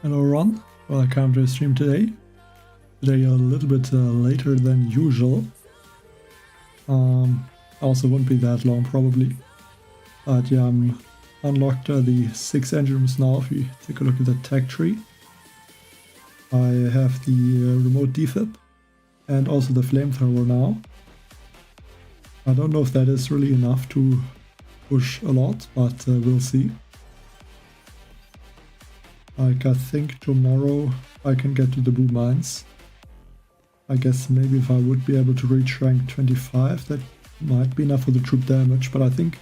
Hello Ron, welcome to the stream today. Today a little bit later than usual. Also won't be that long probably. But yeah, I'm unlocked the 6 engine rooms now. If you take a look at the tech tree, I have the remote defib and also the flamethrower now. I don't know if that is really enough to push a lot, but we'll see. Like, I think tomorrow I can get to the boom mines. I guess maybe if I would be able to reach rank 25, that might be enough for the troop damage, but I think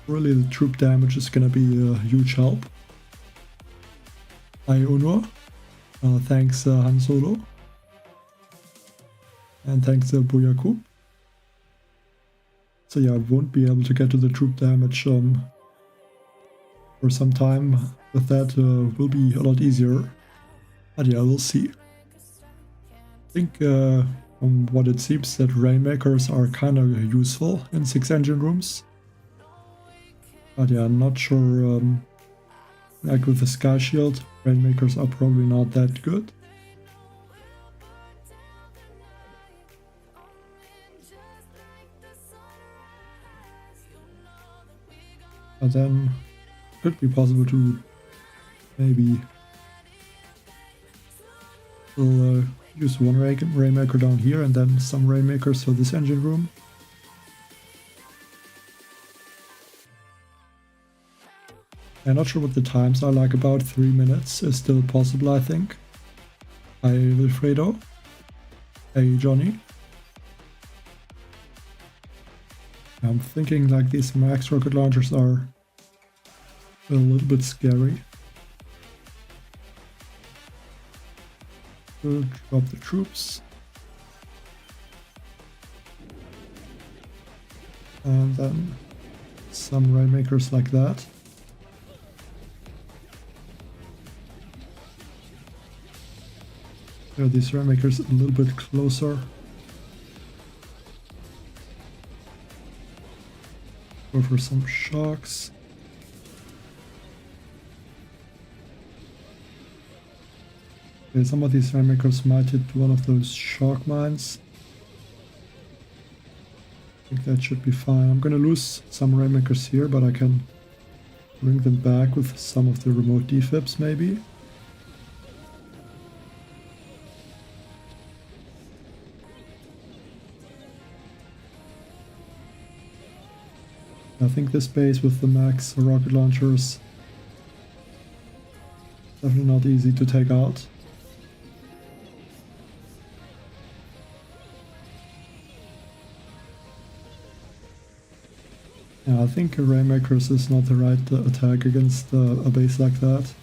really the troop damage is gonna be a huge help. Hi Unor, thanks Han Solo, and thanks Boyaku. So yeah, I won't be able to get to the troop damage for some time. With that will be a lot easier, but yeah, we'll see. I think from what it seems that Rainmakers are kind of useful in 6 engine rooms. But yeah, I'm not sure, like with the Sky Shield, Rainmakers are probably not that good. But then it could be possible to maybe we'll use one Rainmaker down here and then some Rainmakers for this engine room. I'm not sure what the times are, like about 3 minutes is still possible, I think. Hi Wilfredo. Hey Johnny. I'm thinking like these max rocket launchers are a little bit scary. We'll drop the troops. And then some Rainmakers like that. There are these Rainmakers a little bit closer. Go for some shocks. Okay, some of these Rainmakers might hit one of those shock mines. I think that should be fine. I'm gonna lose some Rainmakers here, but I can bring them back with some of the remote defibs maybe. I think this base with the max rocket launchers definitely not easy to take out. Yeah, I think Rainmakers is not the right attack against a base like that.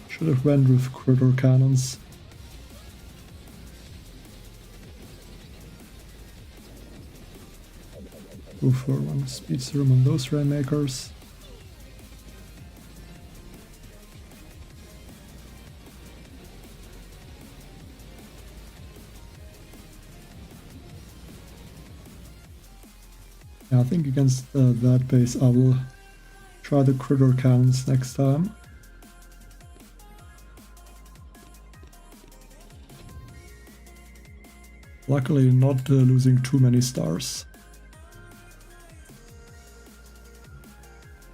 Should have went with critter cannons. Go for one speed serum on those Rainmakers. Yeah, I think against that base I will try the critter cannons next time. Luckily not losing too many stars.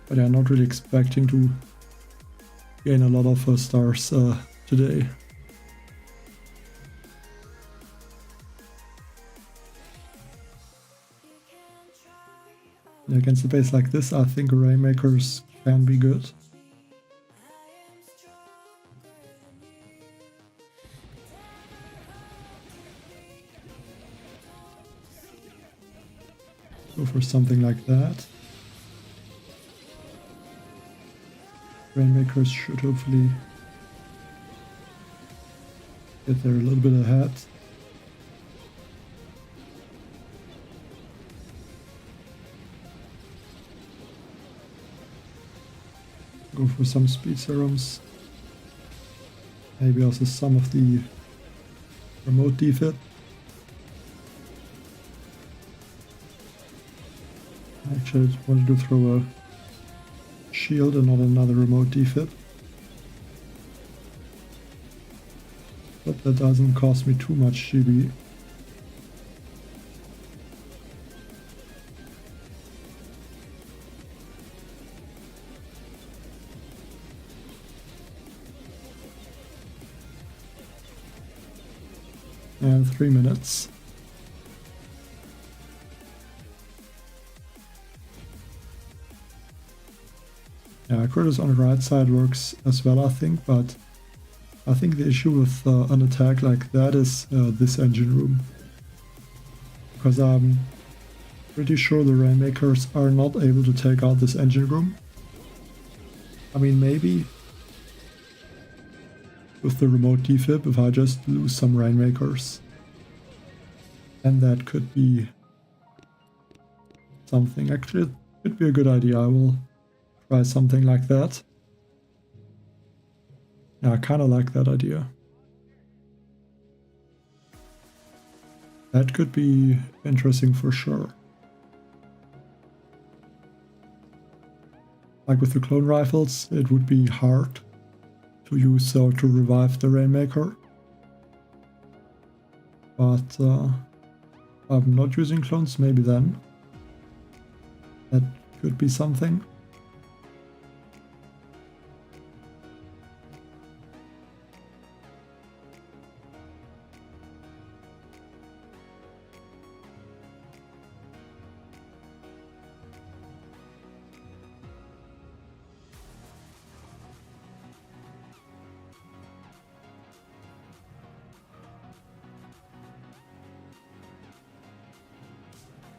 But yeah, not really expecting to gain a lot of stars today. Against a base like this, I think Rainmakers can be good. Go for something like that. Rainmakers should hopefully get there a little bit ahead. Go for some speed serums. Maybe also some of the remote defib. Actually, I wanted to throw a shield and not another remote defib. But that doesn't cost me too much GB. And 3 minutes. Yeah, Critters on the right side works as well, I think, but I think the issue with an attack like that is this engine room. Because I'm pretty sure the Rainmakers are not able to take out this engine room. I mean, maybe with the remote defib if I just lose some Rainmakers. And that could be something. Actually, it could be a good idea. I will try something like that. Yeah, I kind of like that idea. That could be interesting for sure. Like with the clone rifles, it would be hard to use to revive the Rainmaker. But I'm not using clones, maybe then. That could be something.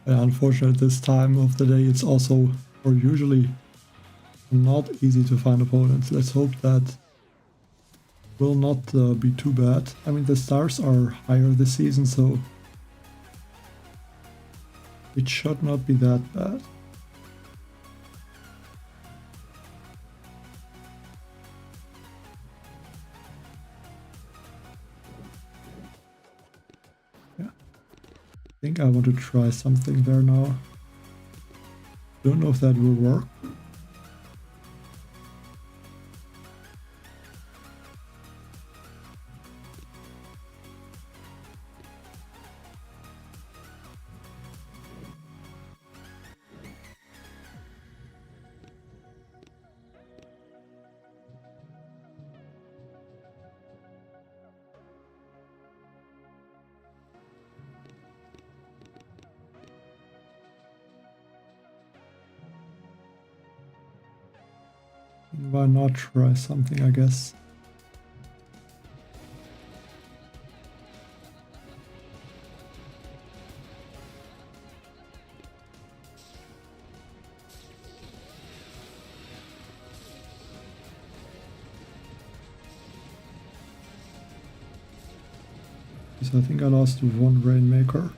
Unfortunately, at this time of the day, it's also, or usually, not easy to find opponents. Let's hope that will not be too bad. I mean, the stars are higher this season, so it should not be that bad. I think I want to try something there now. Don't know if that will work. Why not try something, I guess. So I think I lost one Rainmaker.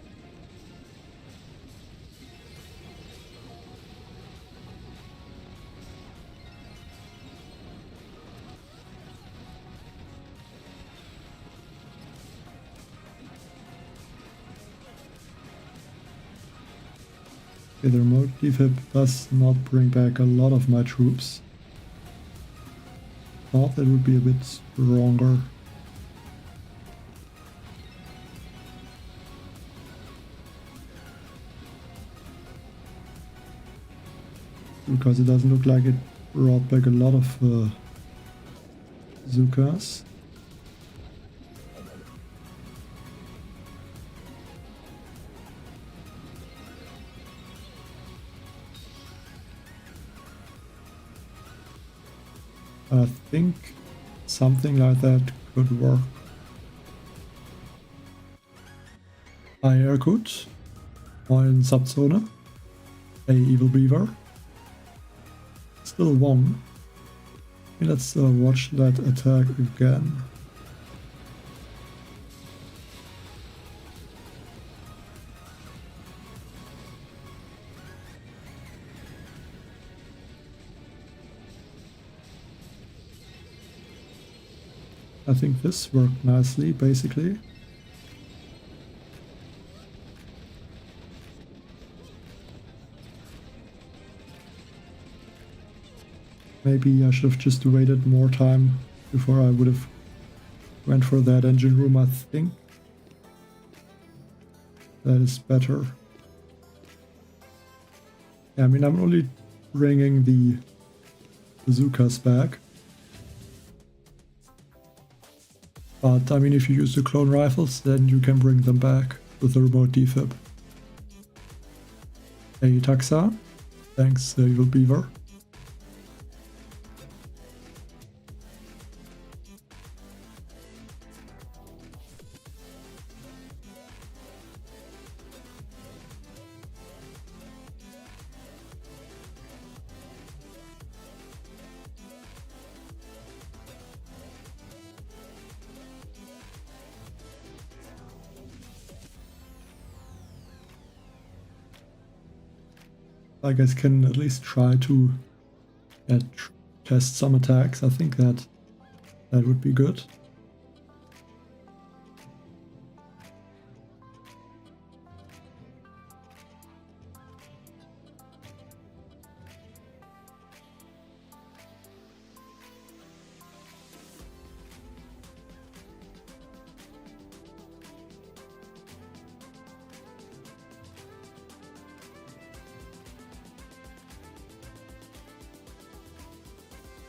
Okay, the remote defib does not bring back a lot of my troops. Thought that would be a bit stronger. Because it doesn't look like it brought back a lot of Zukas. I think something like that could work. Aircut, in Subzone, a Evil Beaver. Still one. Let's watch that attack again. I think this worked nicely, basically. Maybe I should have just waited more time before I would have went for that engine room, I think. That is better. Yeah, I mean, I'm only bringing the bazookas back. But, I mean, if you use the clone rifles, then you can bring them back with the remote defib. Hey, Taxa. Thanks, Evil Beaver. I guess can at least try to test some attacks. I think that would be good.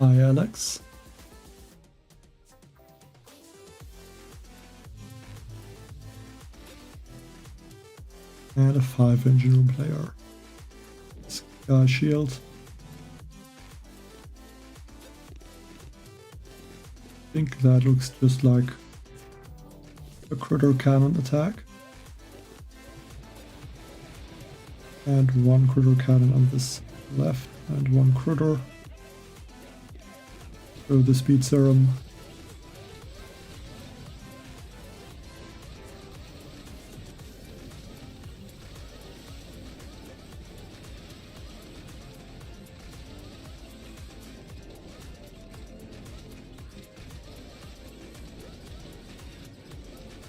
Hi, Alex. And a 5 engine room player. Sky shield. I think that looks just like a critter cannon attack. And one critter cannon on this left and one critter. So the speed serum.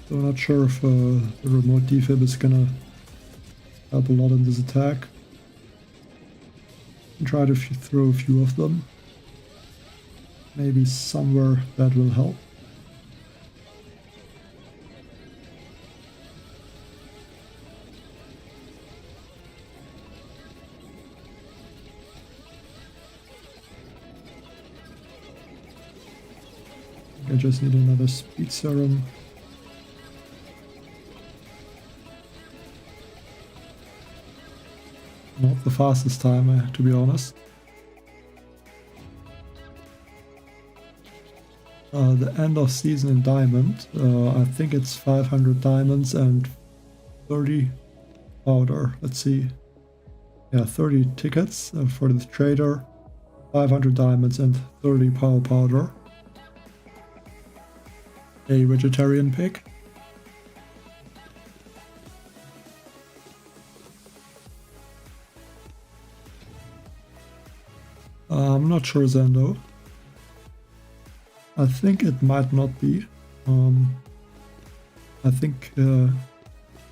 So I'm not sure if the remote defib is gonna help a lot in this attack. And try to throw a few of them. Maybe somewhere that will help. I just need another speed serum. Not the fastest time, to be honest. The end of season in Diamond, I think it's 500 diamonds and 30 powder. Let's see. Yeah, 30 tickets for the trader, 500 diamonds and 30 power powder. A vegetarian pick. I'm not sure, Zendo. I think it might not be. I think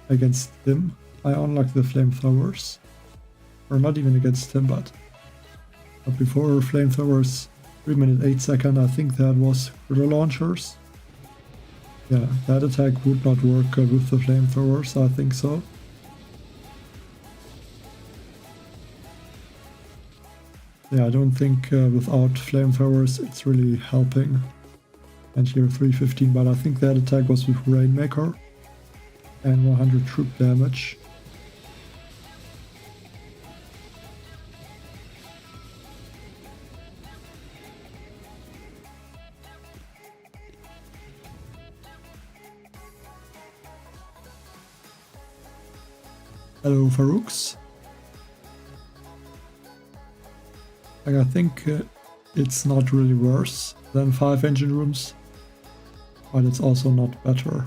against him, I unlock the flamethrowers. Or not even against him, but before flamethrowers, 3 minutes 8 seconds, I think that was critter launchers. Yeah, that attack would not work with the flamethrowers, I think so. Yeah, I don't think without flamethrowers it's really helping. And here 315, but I think that attack was with Rainmaker and 100 troop damage. Hello, Farouks. Like, I think it's not really worse than 5 engine rooms, but it's also not better.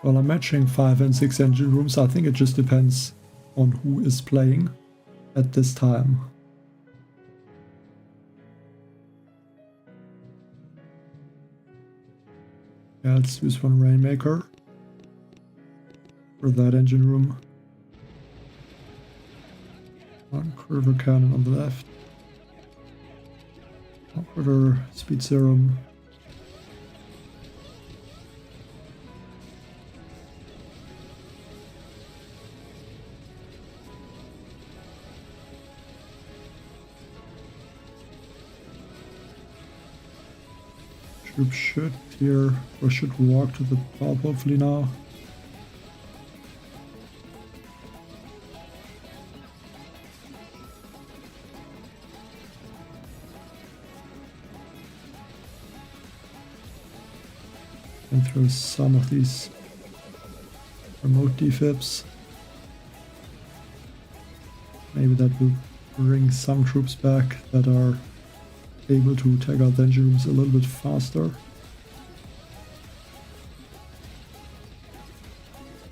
Well, I'm matching 5 and 6 engine rooms. I think it just depends on who is playing at this time. Yeah, let's use one Rainmaker for that engine room. One critter cannon on the left. One critter speed serum. Troops should clear or should walk to the top hopefully now. And through some of these remote defibs. Maybe that will bring some troops back that are able to take out the engine rooms a little bit faster.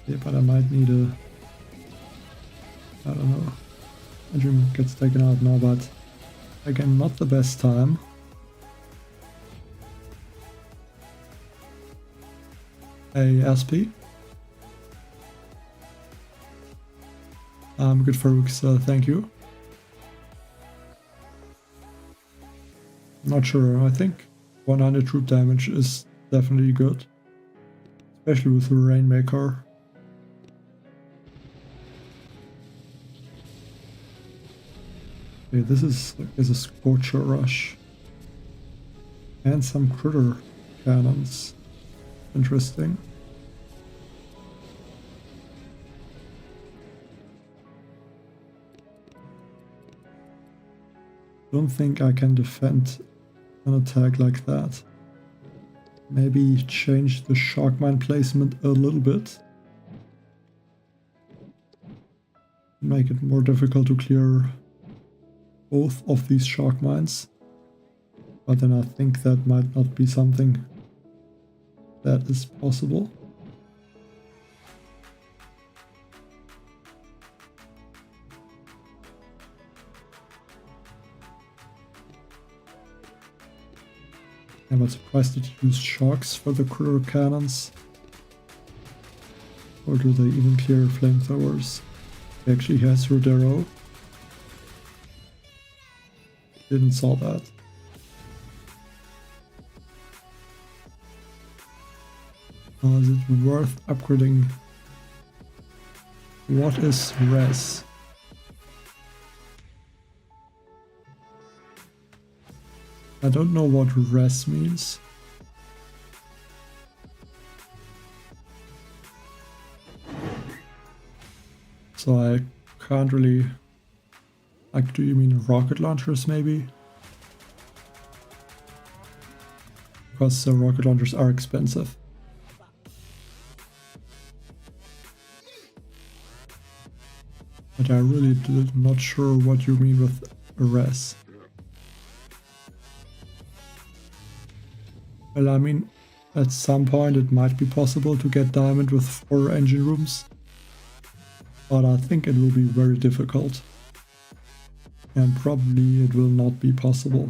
Yeah, but I might need a... I don't know. Engine room gets taken out now, but again, not the best time. A SP. Good Farouk, thank you. Not sure, I think 100 troop damage is definitely good. Especially with the Rainmaker. Okay, this is a Scorcher Rush. And some critter cannons. Interesting. Don't think I can defend an attack like that. Maybe change the shock mine placement a little bit. Make it more difficult to clear both of these shock mines. But then I think that might not be something that is possible. I'm not surprised that you use shocks for the critter cannons. Or do they even clear flamethrowers? He actually has Rodero. Didn't saw that. Is it worth upgrading? What is res? I don't know what res means. So I can't really... Like, do you mean rocket launchers maybe? Because rocket launchers are expensive. But I really not sure what you mean with res. Well, I mean, at some point it might be possible to get diamond with 4 engine rooms. But I think it will be very difficult. And probably it will not be possible.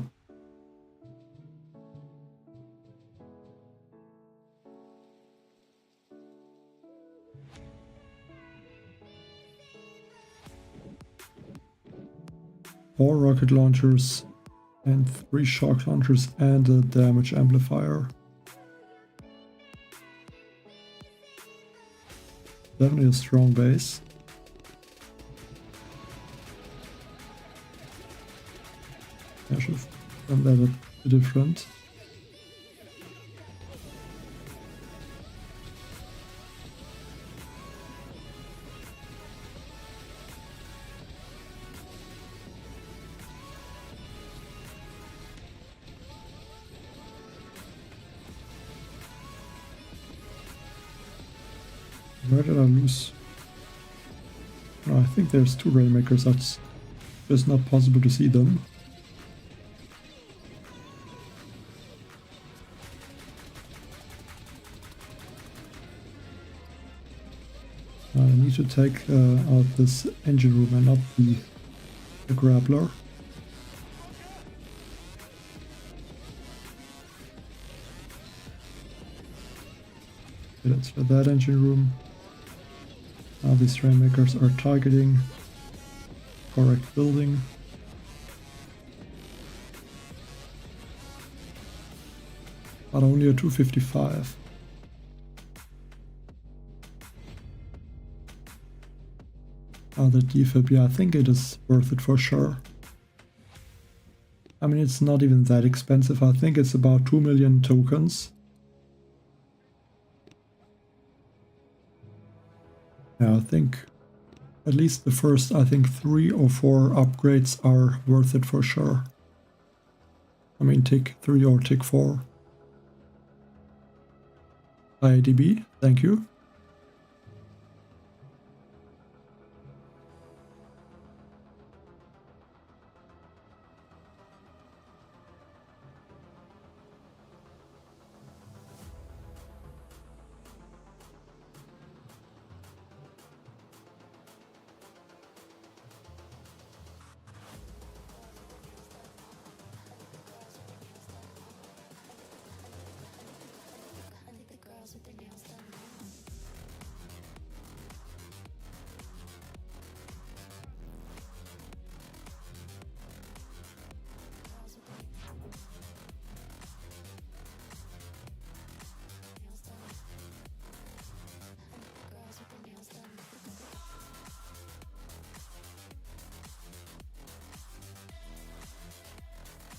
Four rocket launchers and 3 shock launchers and a damage amplifier. Definitely a strong base. I should have done that a bit different. Where did I lose? Oh, I think there's 2 Rainmakers, that's just not possible to see them. I need to take out this engine room and not the grappler. Okay, that's for that engine room. Now these Rainmakers are targeting correct building. But only a 255. The defib, yeah, I think it is worth it for sure. I mean, it's not even that expensive. I think it's about 2 million tokens. Yeah, I think at least the first, I think 3 or 4 upgrades are worth it for sure. I mean, tick 3 or tick 4. IADB, thank you.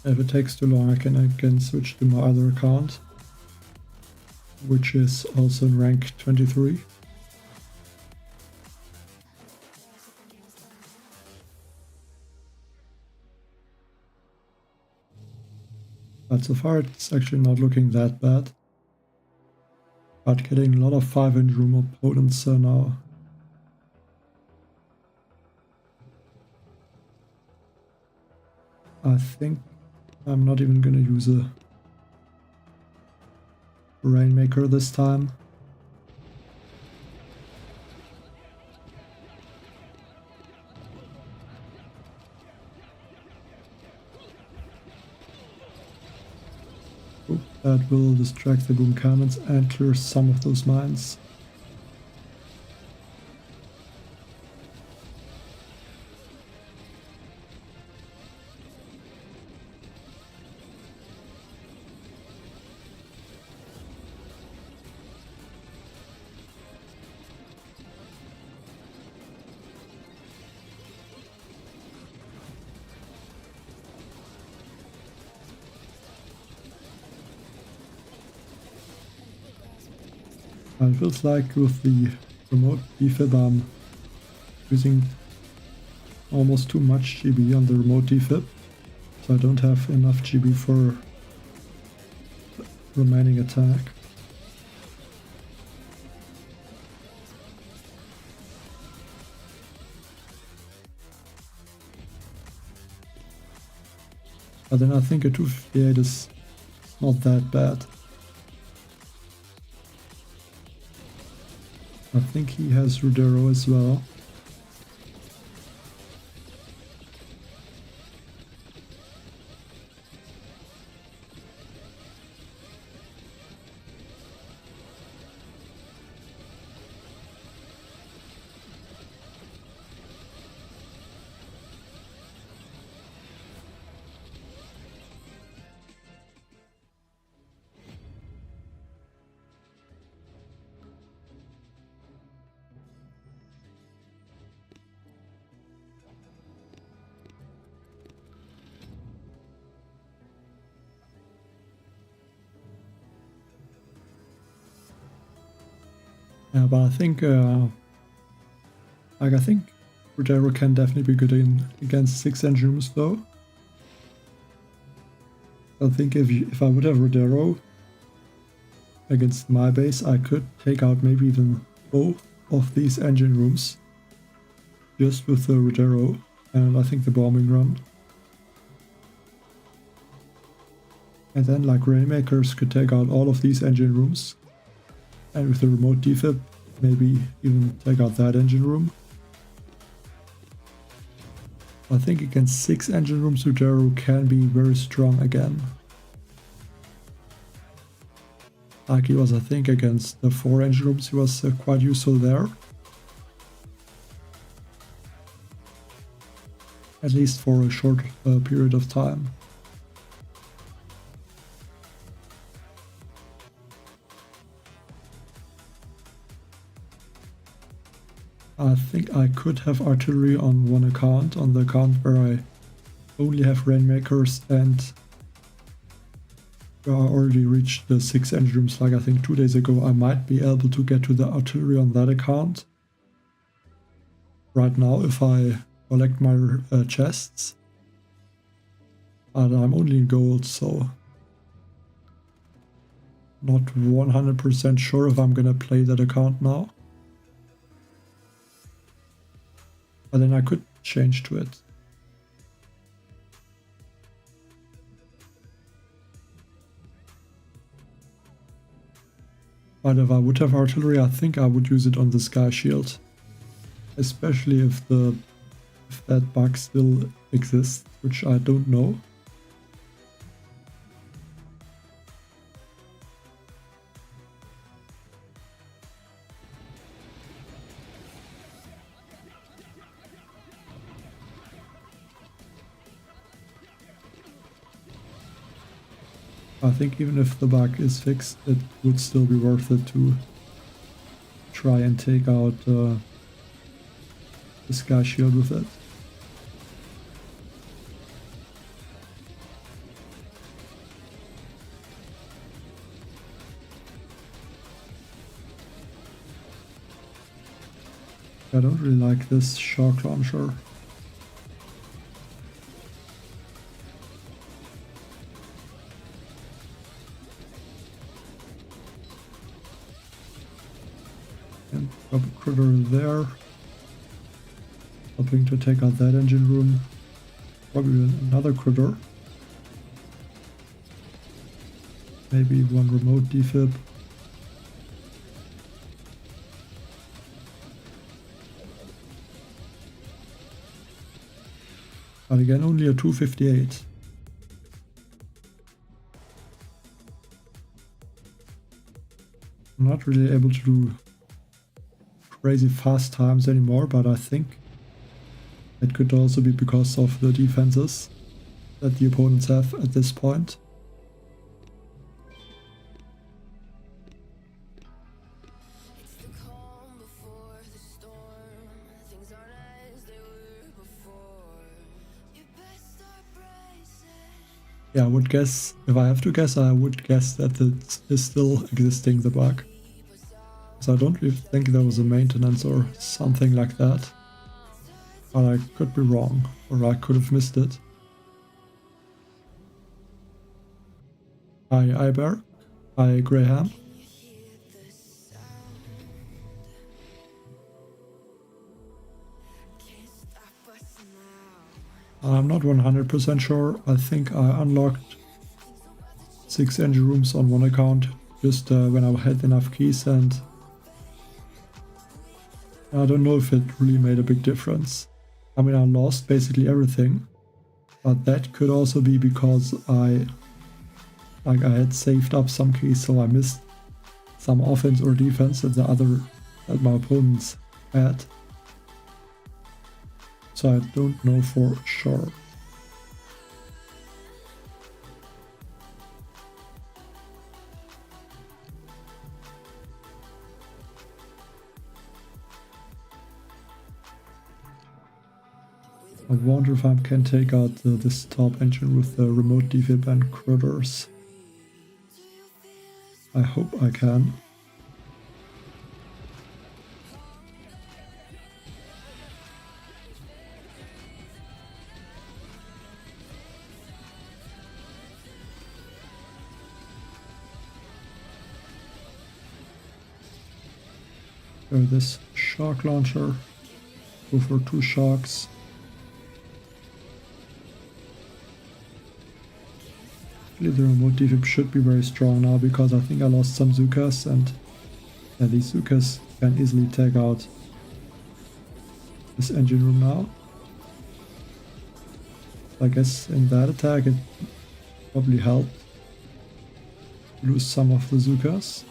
If it takes too long, I can again switch to my other account, which is also in rank 23. But so far it's actually not looking that bad. But getting a lot of 5-inch room opponents now. I think I'm not even gonna use a Rainmaker this time. Oop, that will distract the boom cannons and clear some of those mines. It feels like with the remote defib I'm using almost too much GB on the remote defib, so I don't have enough GB for remaining attack. But then I think a 258 is not that bad. I think he has Rudero as well. Yeah, but I think, I think Rudero can definitely be good against 6-engine rooms though. I think if I would have Rudero against my base, I could take out maybe even both of these engine rooms just with the Rudero and I think the bombing run. And then like Rainmakers could take out all of these engine rooms. And with the remote defib, maybe even take out that engine room. I think against 6 engine rooms, Rudero can be very strong again. Like he was, I think, against the 4 engine rooms, he was quite useful there. at least for a short period of time. I think I could have artillery on one account, on the account where I only have Rainmakers, and where I already reached the 6 engine rooms like I think 2 days ago. I might be able to get to the artillery on that account right now if I collect my chests. But I'm only in gold, so not 100% sure if I'm gonna play that account now. But then I could change to it. But if I would have artillery, I think I would use it on the sky shield. Especially if that bug still exists, which I don't know. I think even if the bug is fixed, it would still be worth it to try and take out the sky shield with it. I don't really like this shock launcher. And drop a critter there. Hoping to take out that engine room. Probably another critter. Maybe one remote defib. But again, only a 258. I'm not really able to do crazy fast times anymore, but I think it could also be because of the defenses that the opponents have at this point. Yeah, I would guess, if I have to guess, I would guess that it is still existing, the bug. So I don't really think there was a maintenance or something like that. But I could be wrong, or I could have missed it. Hi Iber, hi Graham. I'm not 100% sure. I think I unlocked 6 engine rooms on one account just when I had enough keys, and I don't know if it really made a big difference. I mean, I lost basically everything, but that could also be because I had saved up some keys, so I missed some offense or defense that my opponents had. So I don't know for sure. I wonder if I can take out this top engine with the remote defib and critters. I hope I can. This shock launcher. Go for 2 shocks. Actually, the remote defib should be very strong now because I think I lost some Zukas, and yeah, these Zukas can easily take out this engine room now. I guess in that attack it probably helped lose some of the Zukas.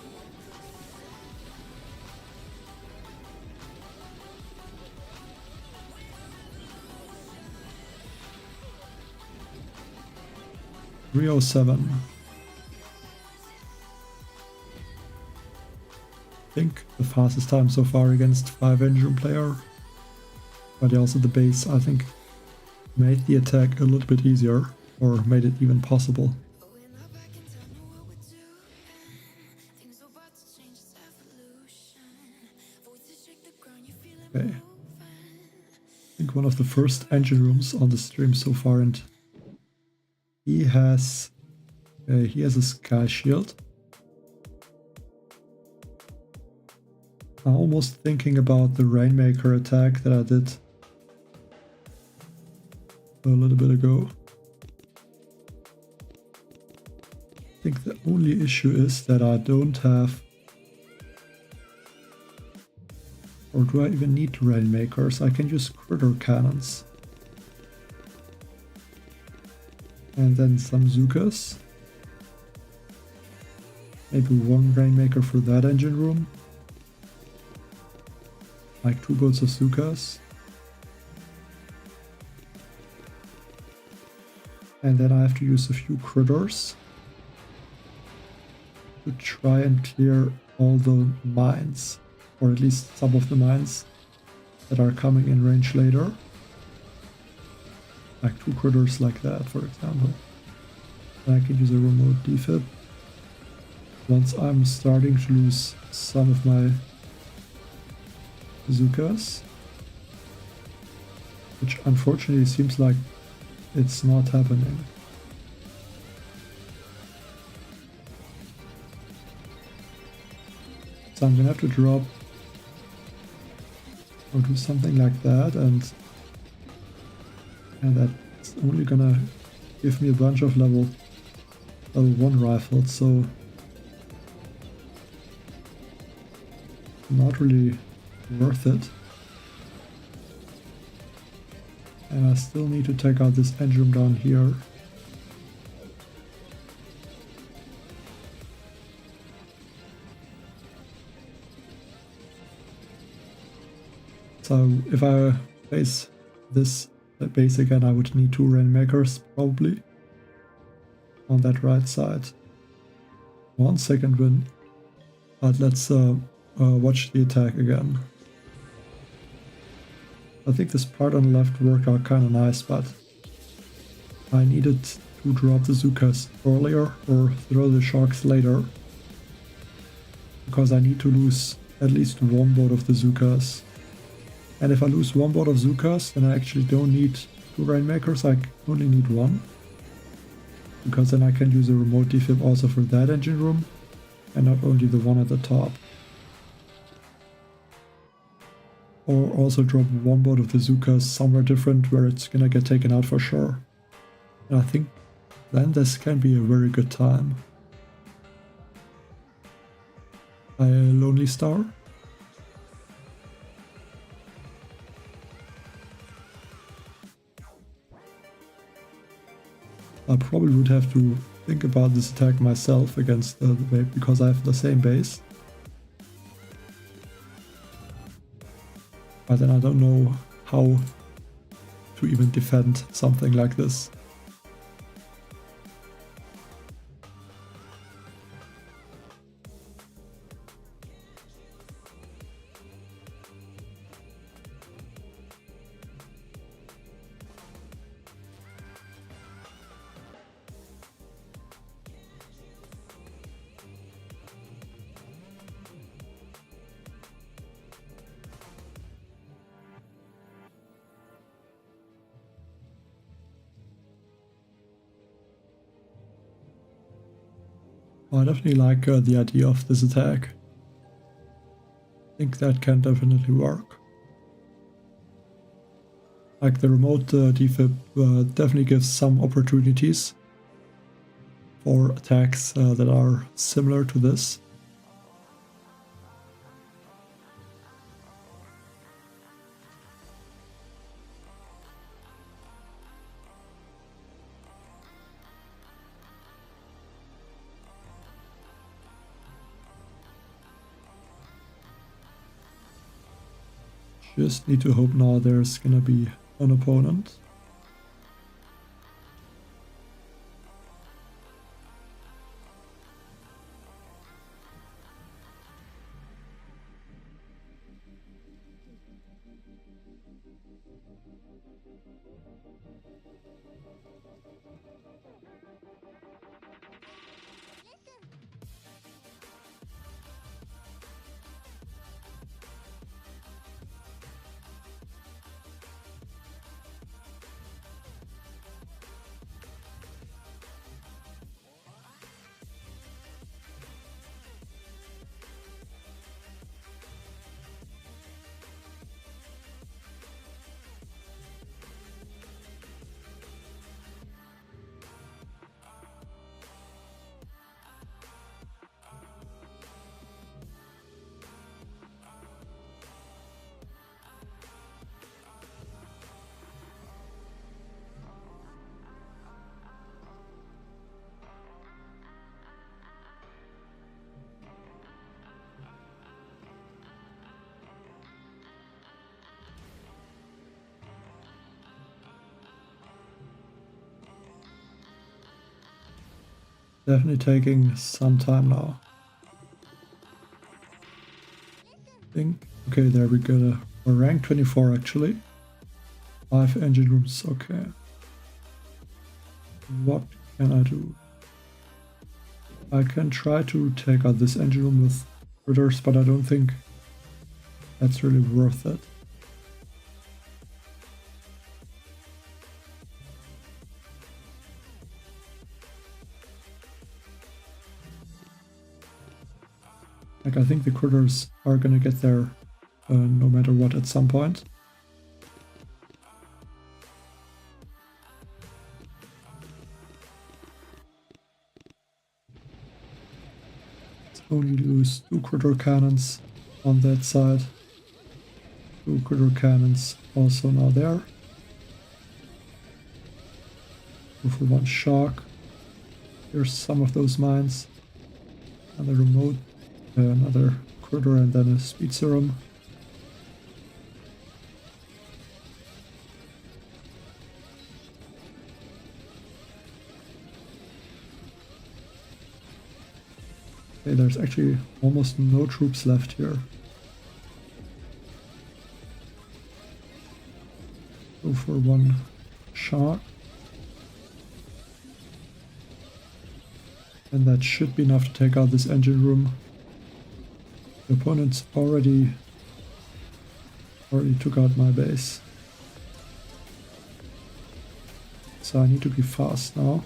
307. I think the fastest time so far against 5 engine player. But also the base, I think, made the attack a little bit easier, or made it even possible. Okay. I think one of the first engine rooms on the stream so far, and he has a sky shield. I'm almost thinking about the Rainmaker attack that I did a little bit ago. I think the only issue is that I don't have, or do I even need Rainmakers? I can use critter cannons. And then some Zukas. Maybe one Rainmaker for that engine room. Like 2 boats of Zukas. And then I have to use a few critters to try and clear all the mines, or at least some of the mines that are coming in range later. Like 2 critters like that, for example. And I can use a remote defib once I'm starting to lose some of my Zukas, which unfortunately seems like it's not happening. So I'm gonna have to drop or do something like that, and that's only gonna give me a bunch of level 1 rifles, so not really worth it. And I still need to take out this engine room down here. So if I face this base again, I would need 2 Rainmakers probably on that right side. 1 second win, but let's watch the attack again. I think this part on the left worked out kind of nice, but I needed to drop the Zukas earlier or throw the Sharks later, because I need to lose at least 1 boat of the Zukas. And if I lose 1 boat of Zukas, then I actually don't need 2 Rainmakers, I only need 1. Because then I can use a remote defib also for that engine room, and not only the one at the top. Or also drop 1 boat of the Zukas somewhere different where it's gonna get taken out for sure. And I think then this can be a very good time. A Lonely Star. I probably would have to think about this attack myself against the wave, because I have the same base. But then I don't know how to even defend something like this. I definitely like the idea of this attack. I think that can definitely work. Like the remote defib definitely gives some opportunities for attacks that are similar to this. Just need to hope now there's gonna be an opponent. Definitely taking some time now. I think, okay, there we go. We're rank 24 actually. 5 engine rooms, okay. What can I do? I can try to take out this engine room with critters, but I don't think that's really worth it. Like, I think the critters are gonna get there no matter what at some point. Let's only lose 2 critter cannons on that side. 2 critter cannons also now there. Go for 1 shock. Here's some of those mines. Another remote. Another critter and then a speed serum. Okay, there's actually almost no troops left here. Go for 1 shot. And that should be enough to take out this engine room. The opponents already took out my base. So I need to be fast now.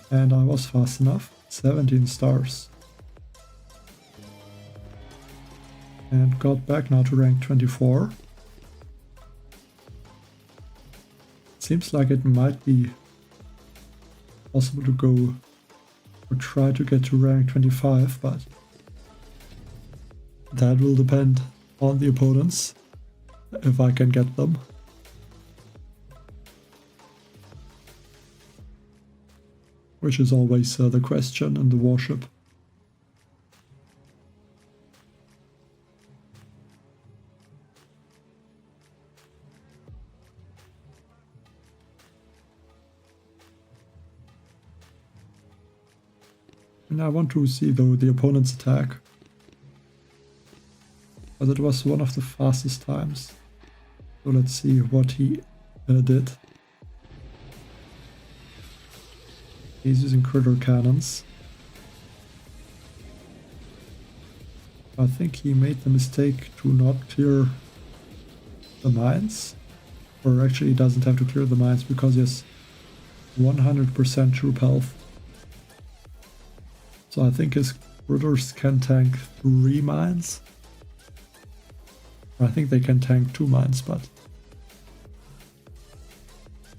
And I was fast enough. 17 stars. And got back now to rank 24. Seems like it might be possible to go or try to get to rank 25, but that will depend on the opponents, if I can get them. Which is always the question in the warship. And I want to see though the opponent's attack. But it was one of the fastest times. So let's see what he did. He's using critter cannons. I think he made the mistake to not clear the mines. Or actually he doesn't have to clear the mines because he has 100% troop health. So I think his critters can tank 3 mines. I think they can tank 2 mines, but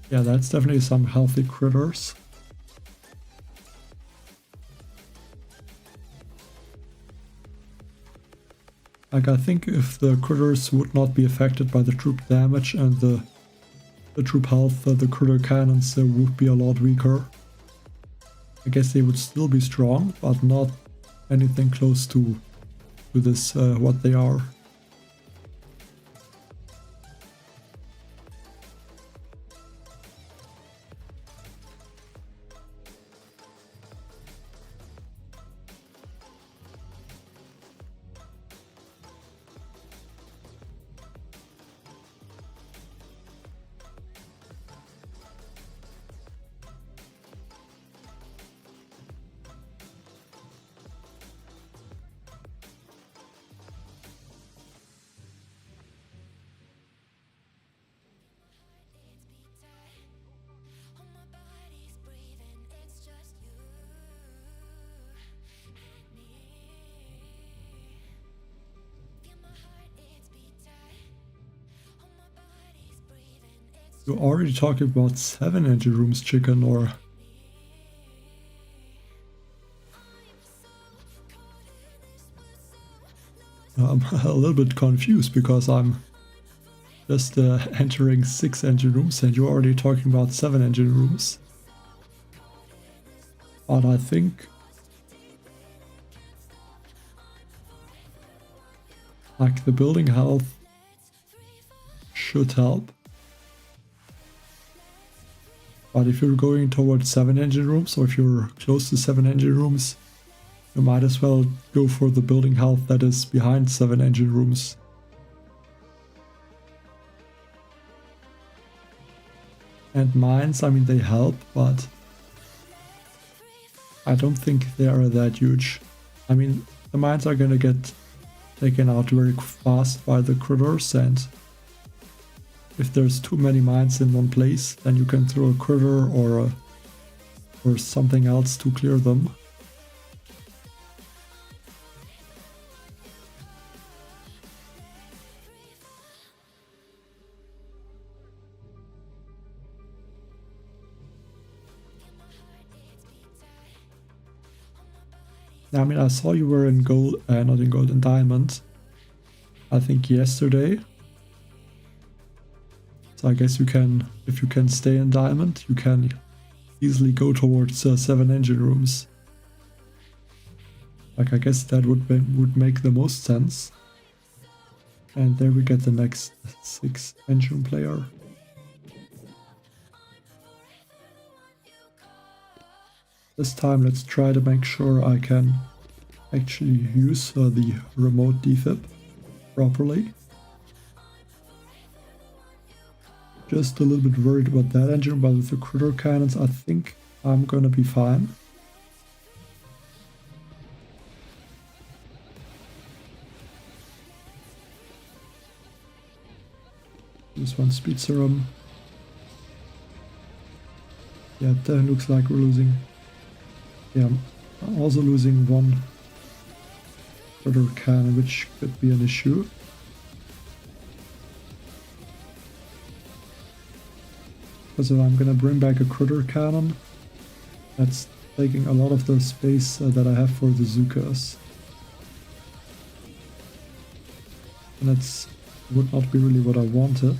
yeah, that's definitely some healthy critters. Like, I think if the critters would not be affected by the troop damage and the troop health, the critter cannons would be a lot weaker. I guess they would still be strong, but not anything close to this what they are. You're already talking about 7 engine rooms, chicken, or... I'm a little bit confused because I'm just entering 6 engine rooms and you're already talking about 7 engine rooms. But I think... like the building health should help. But if you're going towards 7 engine rooms, or if you're close to 7 engine rooms, you might as well go for the building health that is behind 7 engine rooms. And mines, I mean, they help, but I don't think they are that huge. I mean, the mines are gonna get taken out very fast by the critters, and if there's too many mines in one place, then you can throw a critter or something else to clear them. I mean, I saw you were in gold, not in gold, in diamond, I think yesterday. So I guess you can, if you can stay in diamond, you can easily go towards 7 engine rooms. Like, I guess that would make the most sense. And there we get the next 6 engine player. This time let's try to make sure I can actually use the remote defib properly. Just a little bit worried about that engine, but with the critter cannons I think I'm gonna be fine. This one speed serum. Yeah, that looks like we're losing. Yeah, I'm also losing one critter cannon, which could be an issue. Because if I'm gonna bring back a critter cannon, that's taking a lot of the space that I have for the Zukas. And that would not be really what I wanted.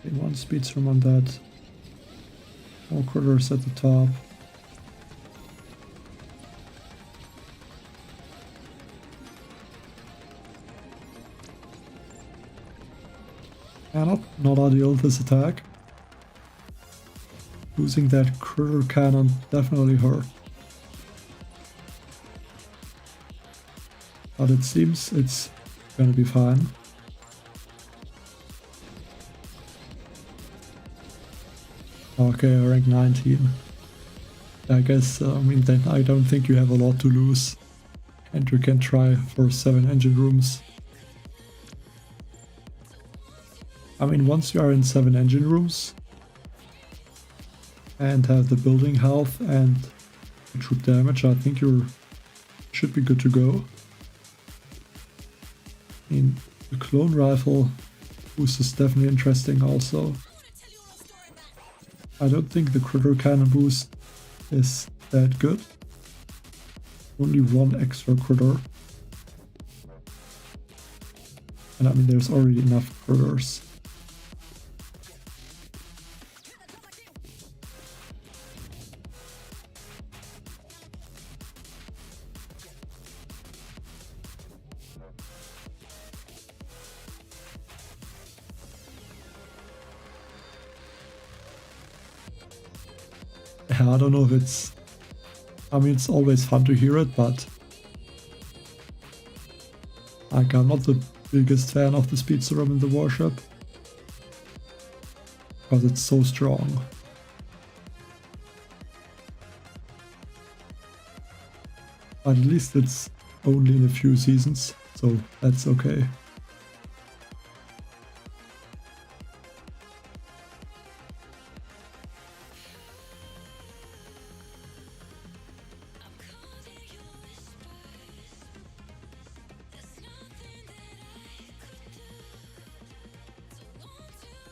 Okay, one speed storm on that. More critters at the top. Yeah, not ideal, this attack. Losing that critter cannon definitely hurt. But it seems it's gonna be fine. Okay, rank 19. I guess, I mean, then I don't think you have a lot to lose. And you can try for 7 engine rooms. I mean, once you are in 7 engine rooms and have the building health and the troop damage, I think you should be good to go. I mean, the clone rifle boost is definitely interesting also. I don't think the critter cannon boost is that good. Only 1 extra critter. And I mean, there's already enough critters. Yeah, I don't know if it's... I mean, it's always fun to hear it, but... like, I'm not the biggest fan of the speed serum in the warship. Because it's so strong. But at least it's only in a few seasons, so that's okay.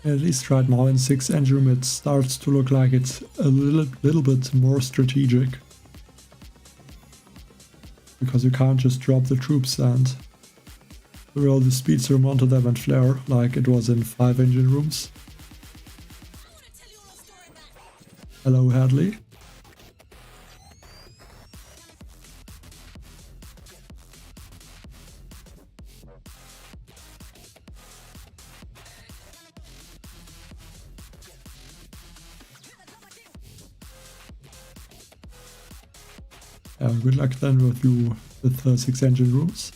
At least right now in 6th engine room it starts to look like it's a little bit more strategic. Because you can't just drop the troops and throw the speed serum onto them and flare like it was in 5 engine rooms. Hello Hadley. Good luck then with you with 6 engine rooms.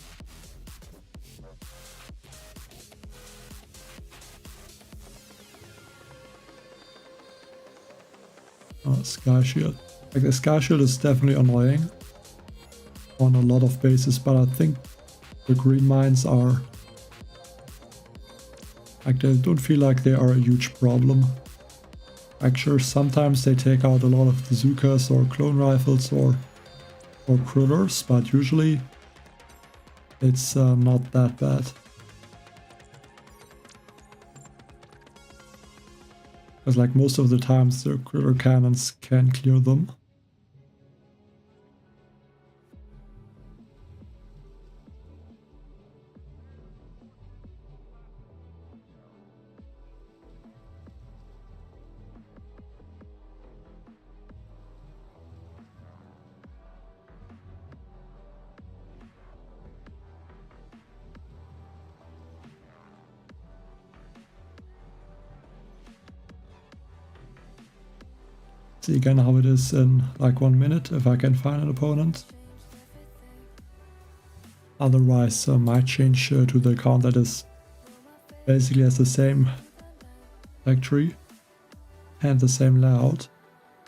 Sky Shield. Like the Sky Shield is definitely annoying on a lot of bases, but I think the green mines are like they don't feel like they are a huge problem. Like sure, sometimes they take out a lot of bazookas or clone rifles or critters, but usually it's not that bad. Because like most of the times the critter cannons can clear them. See again how it is in like 1 minute if I can find an opponent. Otherwise might change to the account that is basically has the same factory and the same layout.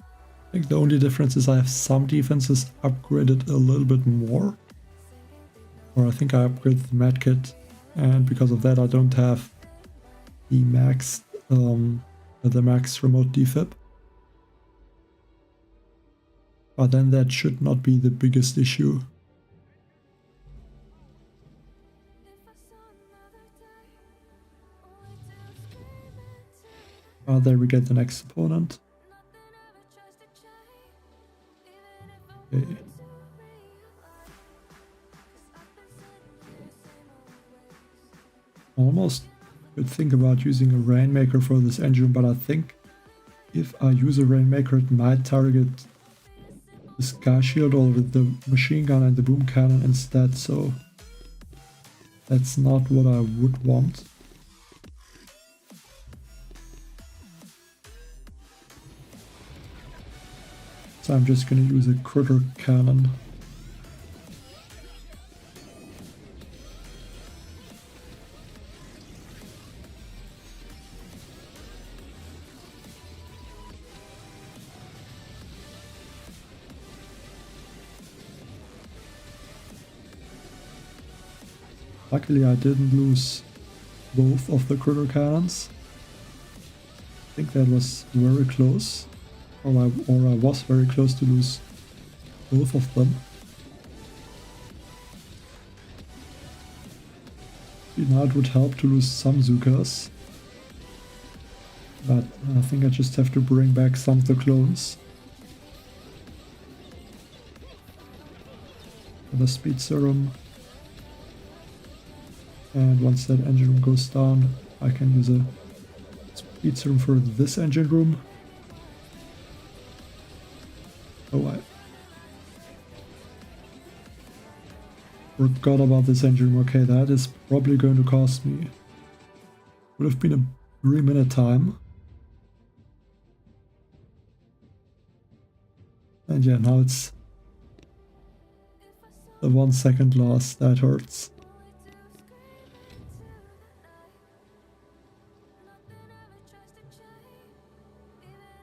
I think the only difference is I have some defenses upgraded a little bit more. Or I think I upgraded the medkit, and because of that I don't have the max remote defib. But then that should not be the biggest issue. There we get the next opponent. Okay. Almost could think about using a Rainmaker for this engine, but I think if I use a Rainmaker it might target the Sky Shield or with the machine gun and the boom cannon instead, so that's not what I would want. So I'm just gonna use a critter cannon. Luckily I didn't lose both of the critter cannons. I think that was very close. Or I was very close to lose both of them. Now it would help to lose some Zukas. But I think I just have to bring back some of the clones. For the speed serum. And once that engine room goes down, I can use a speed serum for this engine room. Oh, I forgot about this engine room. Okay, that is probably going to cost me. Would have been a 3-minute time. And yeah, now it's the 1 second loss. That hurts.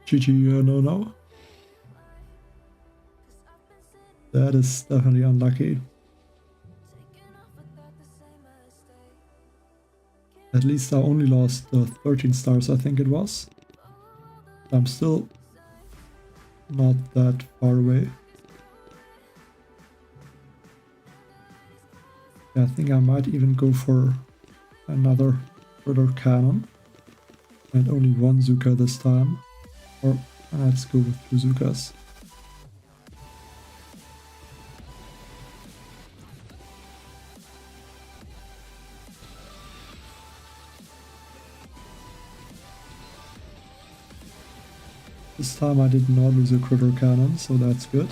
GG, no. That is definitely unlucky. At least I only lost 13 stars, I think it was. I'm still not that far away. Yeah, I think I might even go for another critter cannon. And only one Zuka this time. Or let's go with 2 Zukas. This time I did not lose a critter cannon, so that's good.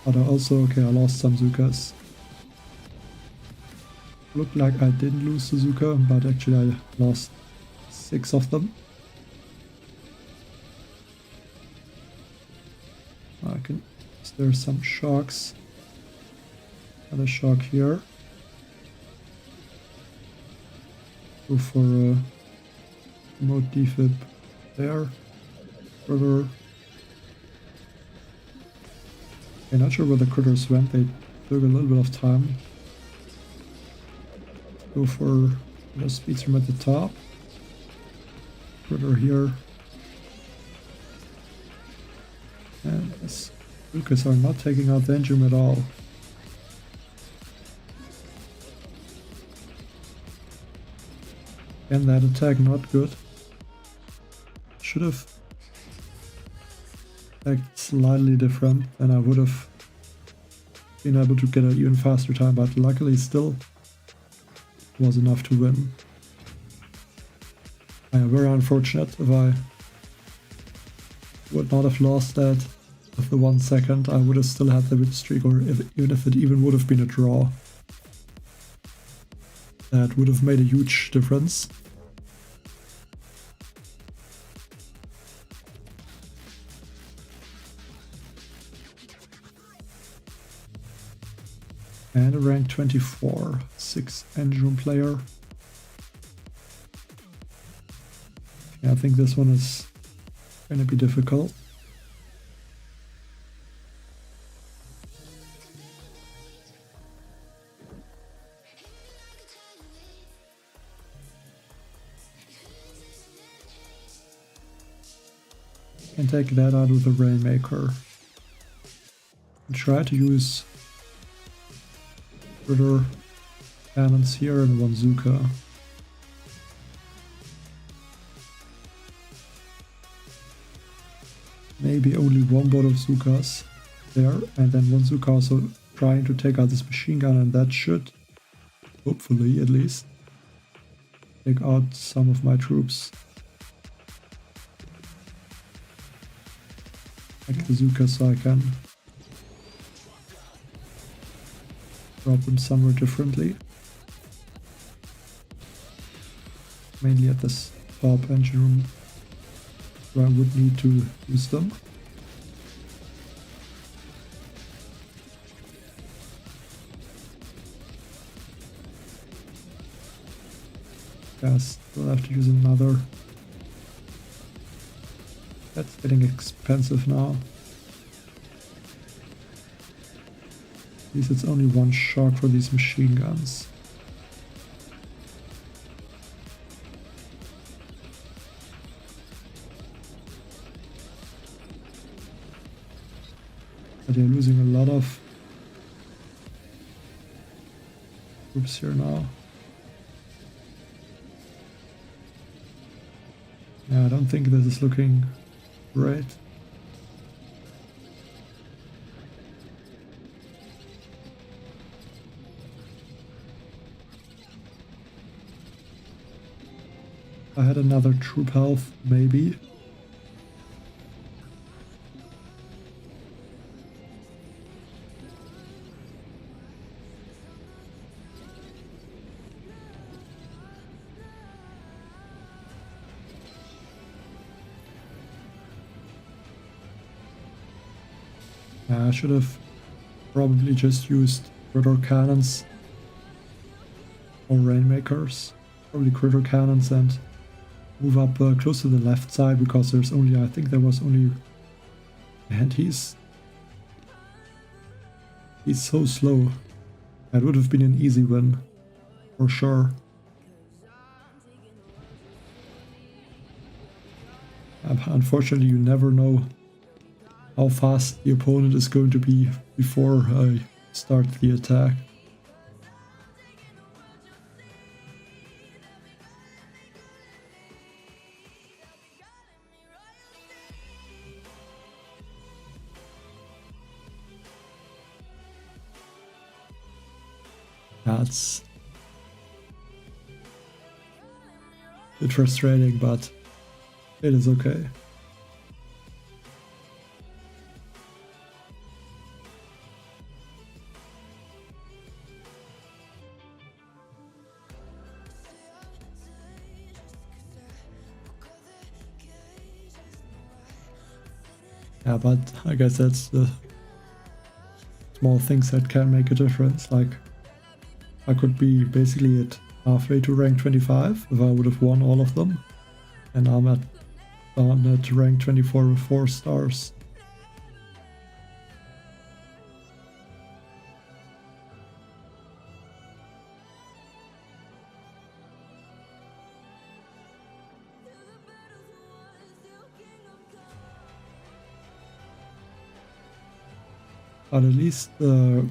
But I lost some Zukas. Looked like I didn't lose the Zuka, but actually I lost 6 of them. There's some shocks. Another shock here. Go for a remote defib there. Critter. I'm not sure where the critters went, they took a little bit of time. Go for the speeds from at the top. Critter here. And this Lucas are not taking out the engine at all. And that attack not good. Should have attacked slightly different, and I would have been able to get an even faster time, but luckily still was enough to win. Very unfortunate. If I would not have lost that with the 1 second, I would have still had the win streak, or even if it would have been a draw. That would have made a huge difference. And a rank 24, 6 engine room player. Yeah, I think this one is going to be difficult. Can take that out with a Rainmaker. And try to use critter cannons here and 1 Zuka. Maybe only 1 boat of Zukas there, and then 1 Zuka also trying to take out this machine gun, and that should, hopefully at least, take out some of my troops. Like the Zuka, so I can drop them somewhere differently. Mainly at this top engine room where I would need to use them. Yes, we'll have to use another. That's getting expensive now. At least it's only 1 shock for these machine guns. But they're losing a lot of troops here now. Yeah, I don't think this is looking great. I had another troop health, maybe. I should have probably just used critter cannons or Rainmakers. Probably critter cannons and move up close to the left side, because there's only, I think there was only, and he's so slow. That would have been an easy win, for sure. Unfortunately, you never know how fast the opponent is going to be before I start the attack. Yeah, it's a bit frustrating, but it is okay. Yeah, but I guess that's the small things that can make a difference. Like, I could be basically at halfway to rank 25 if I would have won all of them. And I'm at rank 24 with 4 stars. But at least the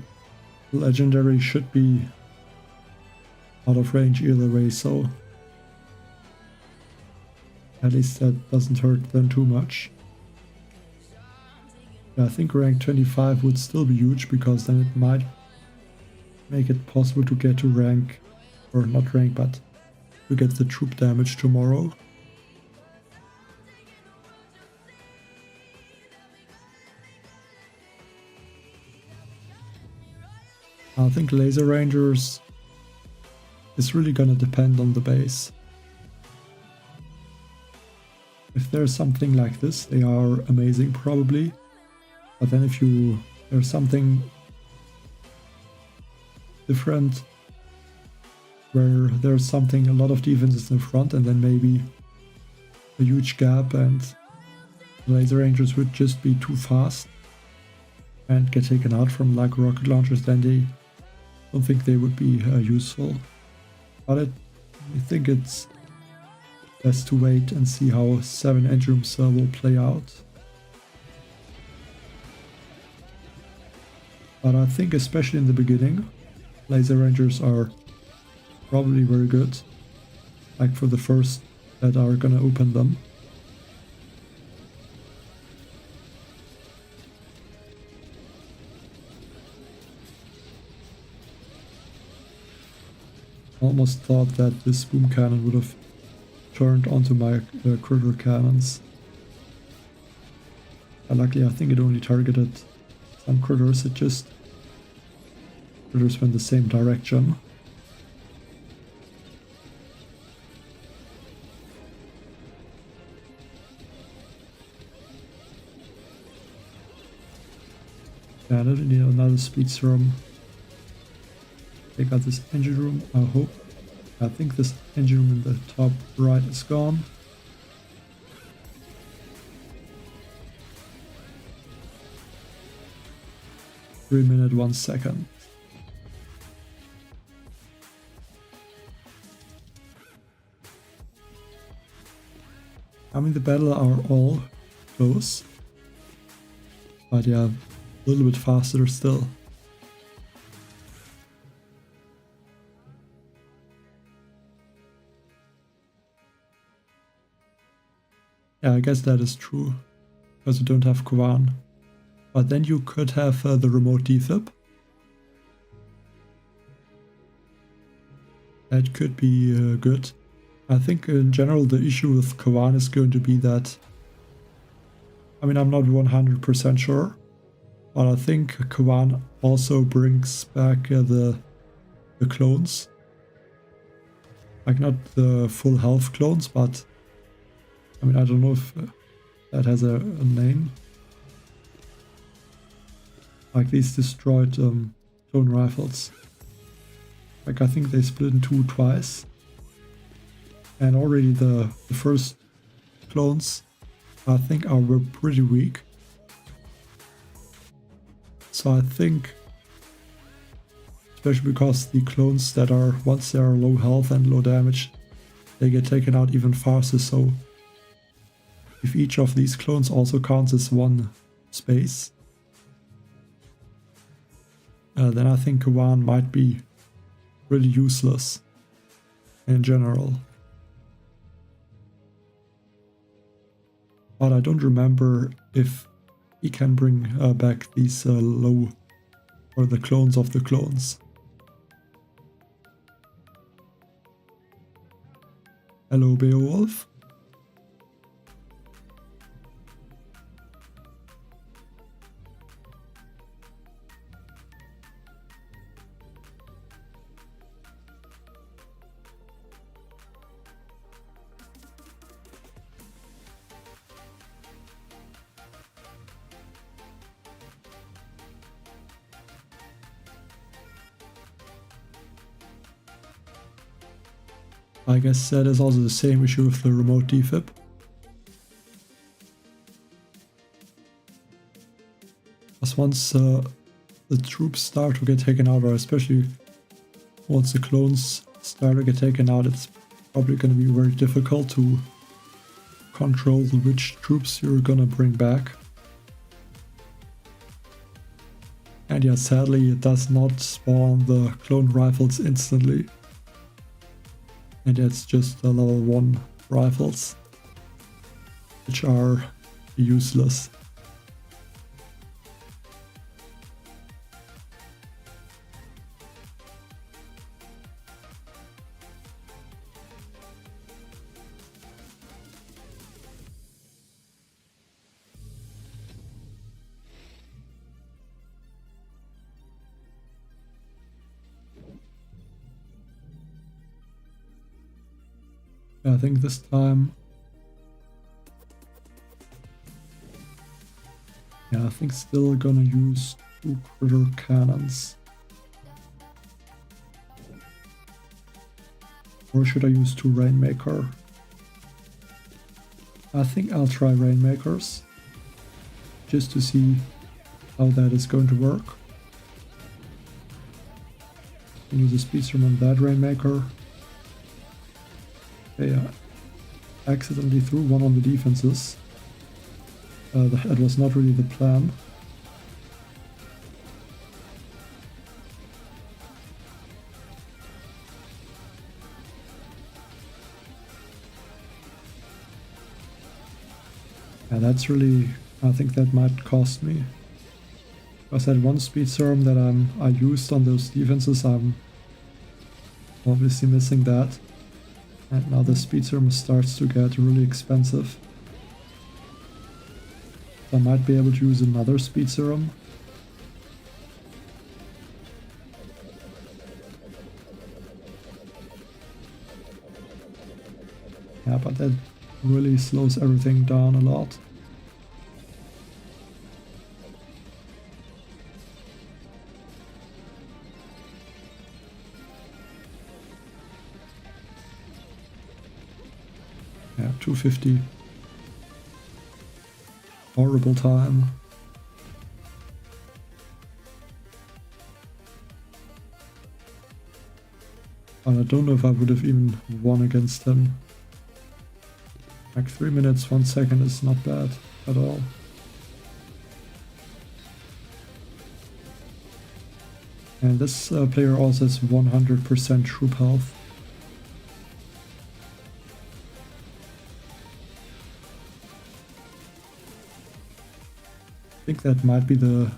legendary should be out of range either way, so at least that doesn't hurt them too much. Yeah, I think rank 25 would still be huge, because then it might make it possible to get to rank, or not rank, but to get the troop damage tomorrow. I think Laser Rangers is really gonna depend on the base. If there's something like this, they are amazing probably. But then if there's something different, where there's something, a lot of defenses in front, and then maybe a huge gap, and the Laser Rangers would just be too fast and get taken out from like rocket launchers, then I don't think they would be useful. But I think it's best to wait and see how 7 engine rooms will play out. But I think especially in the beginning, Laser Rangers are probably very good. Like for the first that are gonna open them. Almost thought that this boom cannon would have turned onto my critter cannons. But luckily I think it only targeted some critters, critters went the same direction. Yeah, I don't need another speed serum. Take out this engine room, I hope. I think this engine room in the top right is gone. Three minutes, 1 second. I mean, the battle are all close. But yeah, a little bit faster still. Yeah, I guess that is true, because you don't have Kavan. But then you could have the remote defib. That could be good. I think in general the issue with Kavan is going to be that, I mean, I'm not 100% sure, but I think Kavan also brings back the clones. Like not the full health clones, but I mean, I don't know if that has a name. Like these destroyed tone rifles. Like I think they split in two twice. And already the first clones I think were pretty weak. So I think, especially because the clones that are, once they are low health and low damage, they get taken out even faster. So if each of these clones also counts as one space, then I think Kavan might be really useless in general. But I don't remember if he can bring back these low, or the clones of the clones. Hello, Beowulf. I guess that is also the same issue with the remote defib. Because once the troops start to get taken out, or especially once the clones start to get taken out, it's probably going to be very difficult to control which troops you're going to bring back. And yeah, sadly it does not spawn the clone rifles instantly. And it's just the level 1 rifles, which are useless. I think this time, yeah, I think still gonna use 2 critter cannons. Or should I use 2 Rainmaker? I think I'll try Rainmakers, just to see how that is going to work. Can use a speedster on that Rainmaker. Okay, I accidentally threw one on the defenses. That was not really the plan. Yeah, that's really, I think that might cost me. Because that one speed serum that I used on those defenses, I'm obviously missing that. And now the speed serum starts to get really expensive. I might be able to use another speed serum. Yeah, but that really slows everything down a lot. Yeah, 250. Horrible time. And I don't know if I would have even won against him. Like 3 minutes, 1 second is not bad at all. And this player also has 100% troop health. I think that might be the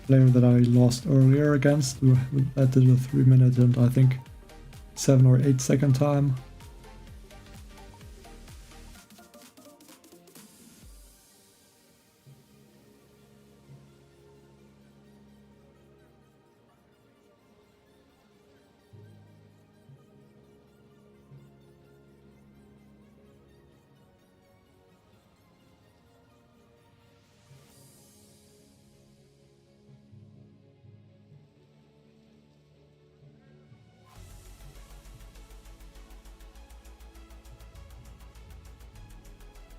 player that I lost earlier against, that did a 3 minute and I think 7 or 8 second time.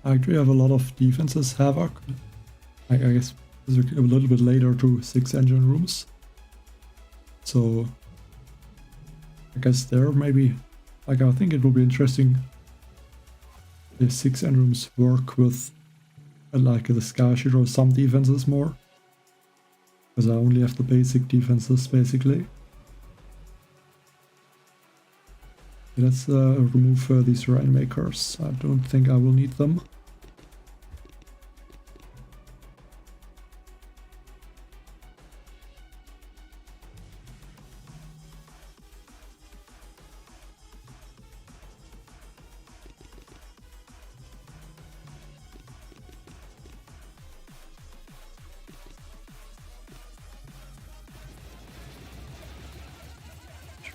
I actually have a lot of defenses Havoc. I guess a little bit later to 6 engine rooms. So I guess there maybe, like I think it will be interesting if 6 engine rooms work with like the Sky Shield or some defenses more. Because I only have the basic defenses basically. Let's remove these Rainmakers. I don't think I will need them.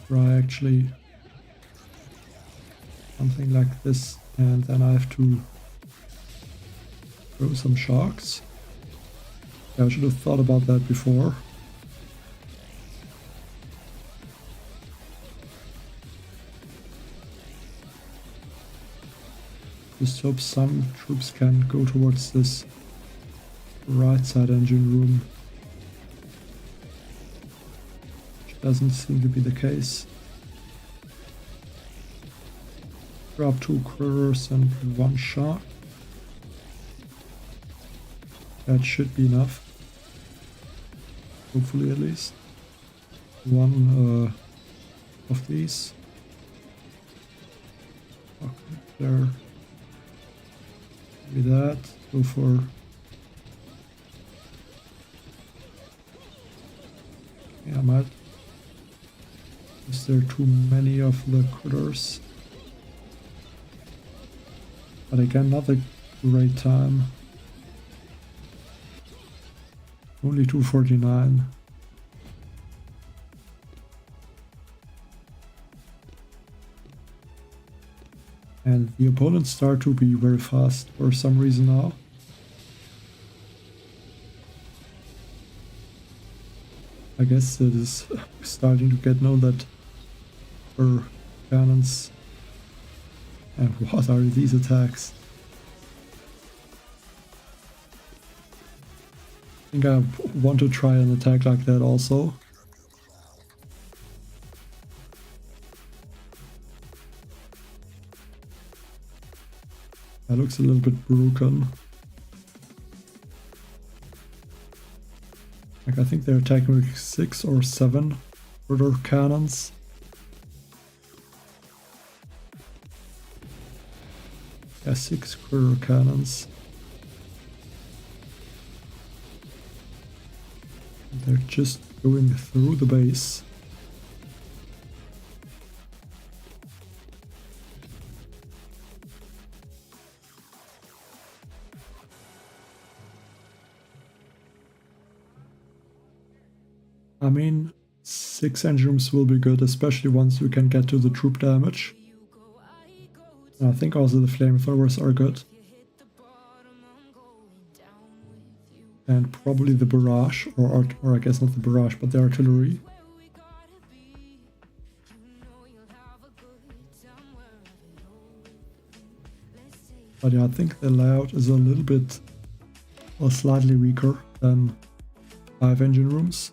try actually something like this, and then I have to throw some sharks. Yeah, I should have thought about that before. Just hope some troops can go towards this right side engine room. Which doesn't seem to be the case. Grab 2 critters and 1 shark. That should be enough. Hopefully at least. 1 of these. Okay, there. Maybe that. Go for... Yeah, I might. Is there too many of the critters? But again, not a great time. Only 249. And the opponents start to be very fast for some reason now. I guess it is starting to get known that for cannons. And what are these attacks? I think I want to try an attack like that also. That looks a little bit broken. Like, I think they're attacking with 6 or 7 further cannons. Yeah, 6 quarter cannons. They're just going through the base. I mean, 6 engine rooms will be good, especially once you can get to the troop damage. And I think also the flamethrowers are good. And probably the barrage, or I guess not the barrage, but the artillery. But yeah, I think the layout is a little bit, or slightly weaker than 5 engine rooms.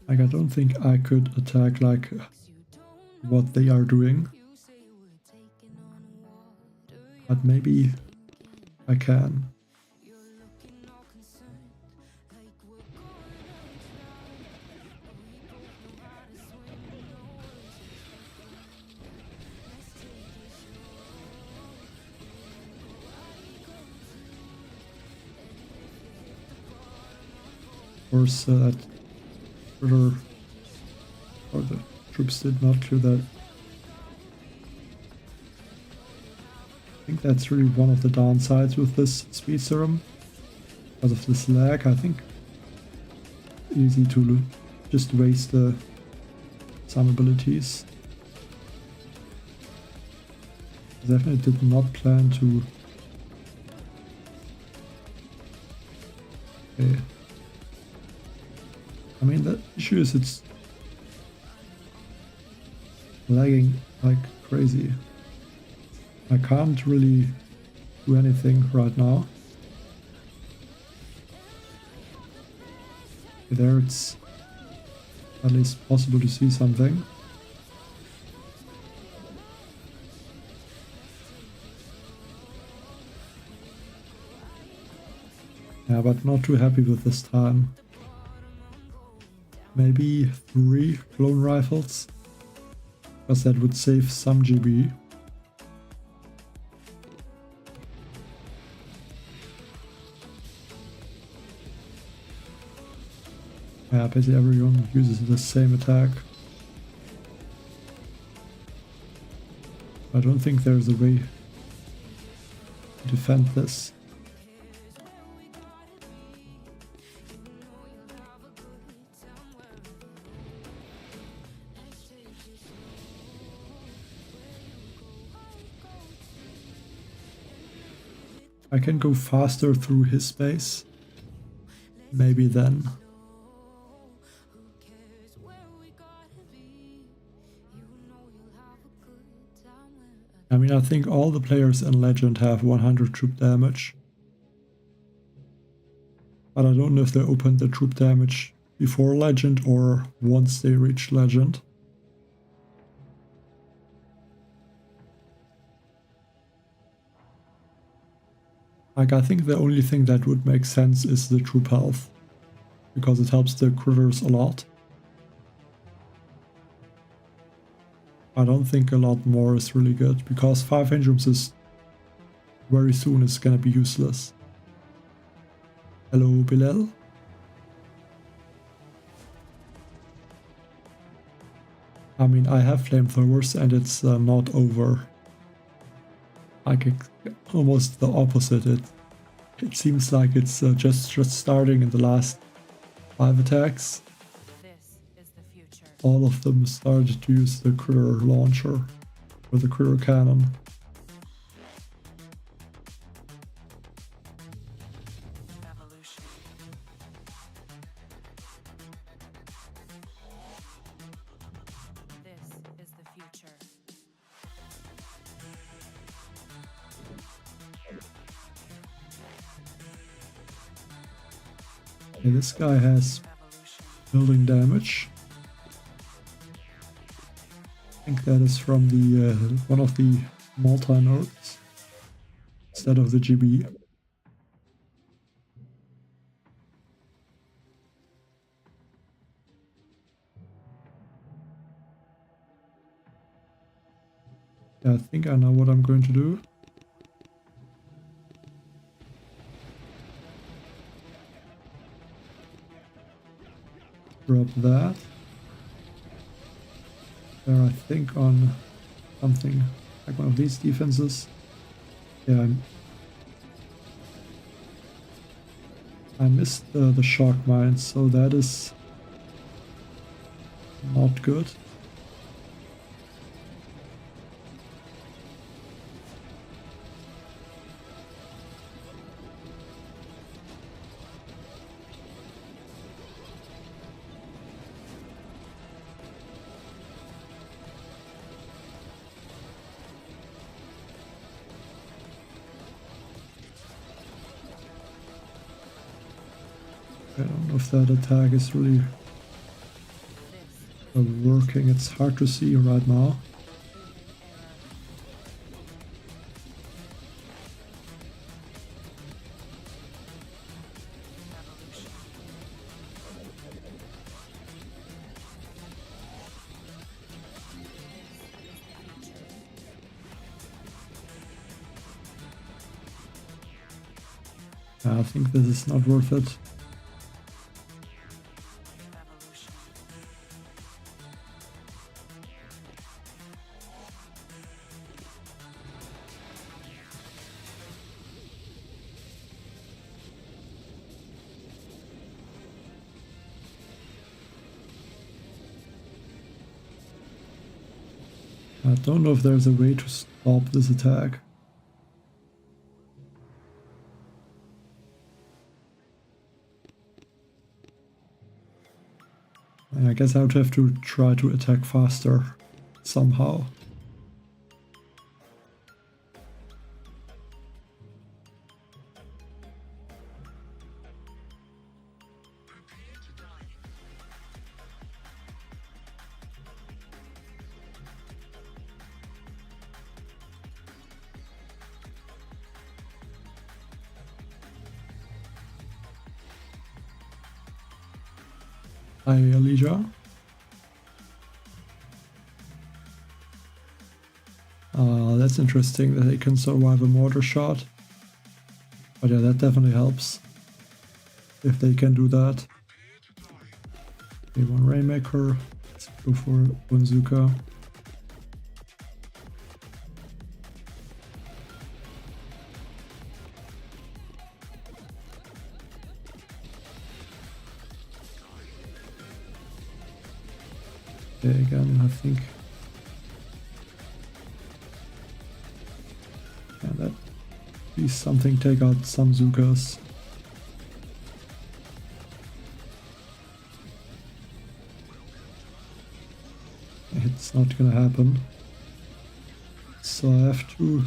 Like, I don't think I could attack like what they are doing, but maybe I can. Of course, that further, or the troops did not clear that. I think that's really one of the downsides with this speed serum. Because of this lag, I think easy to just waste some abilities. I definitely did not plan to. Okay. I mean, the issue is it's lagging like crazy. I can't really do anything right now. There it's at least possible to see something. Yeah, but not too happy with this time. Maybe 3 clone rifles, because that would save some GB. Yeah, basically everyone uses the same attack. I don't think there's a way to defend this. I can go faster through his base. Maybe then. I mean, I think all the players in Legend have 100 troop damage. But I don't know if they opened the troop damage before Legend or once they reach Legend. Like, I think the only thing that would make sense is the troop health, because it helps the critters a lot. I don't think a lot more is really good, because 5 Ingrams is very soon is gonna be useless. Hello, Bilal. I mean, I have flamethrowers and it's not over. Like, almost the opposite. It seems like it's just starting in the last 5 attacks. This is the future. All of them started to use the critter launcher or the critter cannon. Evolution. This is the future. Okay, this guy has building damage. I think that is from the one of the multi-nodes instead of the GB. Yeah, I think I know what I'm going to do. Drop that. There, I think on something like one of these defenses. Yeah, I missed the shock mines, so that is not good. I don't know if that attack is really working. It's hard to see right now. I think this is not worth it. I don't know if there's a way to stop this attack. I guess I would have to try to attack faster somehow. Hi, Elijah. That's interesting that they can survive a mortar shot. But yeah, that definitely helps if they can do that. Okay, one Rainmaker. Let's go for Bunzuka. Okay, again, I think. Yeah, that be something. Take out some Zukas. It's not gonna happen. So I have to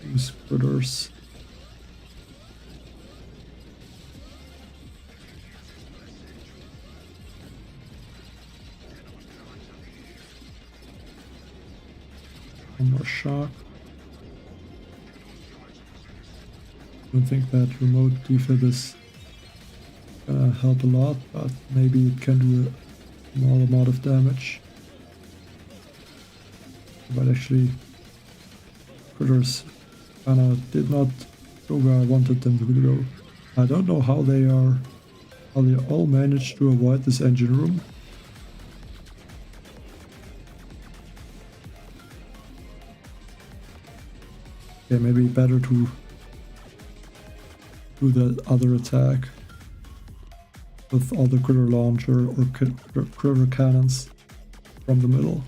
use critters. One more shark. I don't think that remote defib is gonna help a lot, but maybe it can do a small amount of damage. But actually, critters kinda did not go where I wanted them to go. I don't know how they all managed to avoid this engine room. Okay, maybe better to do the other attack with all the critter launcher or critter cannons from the middle.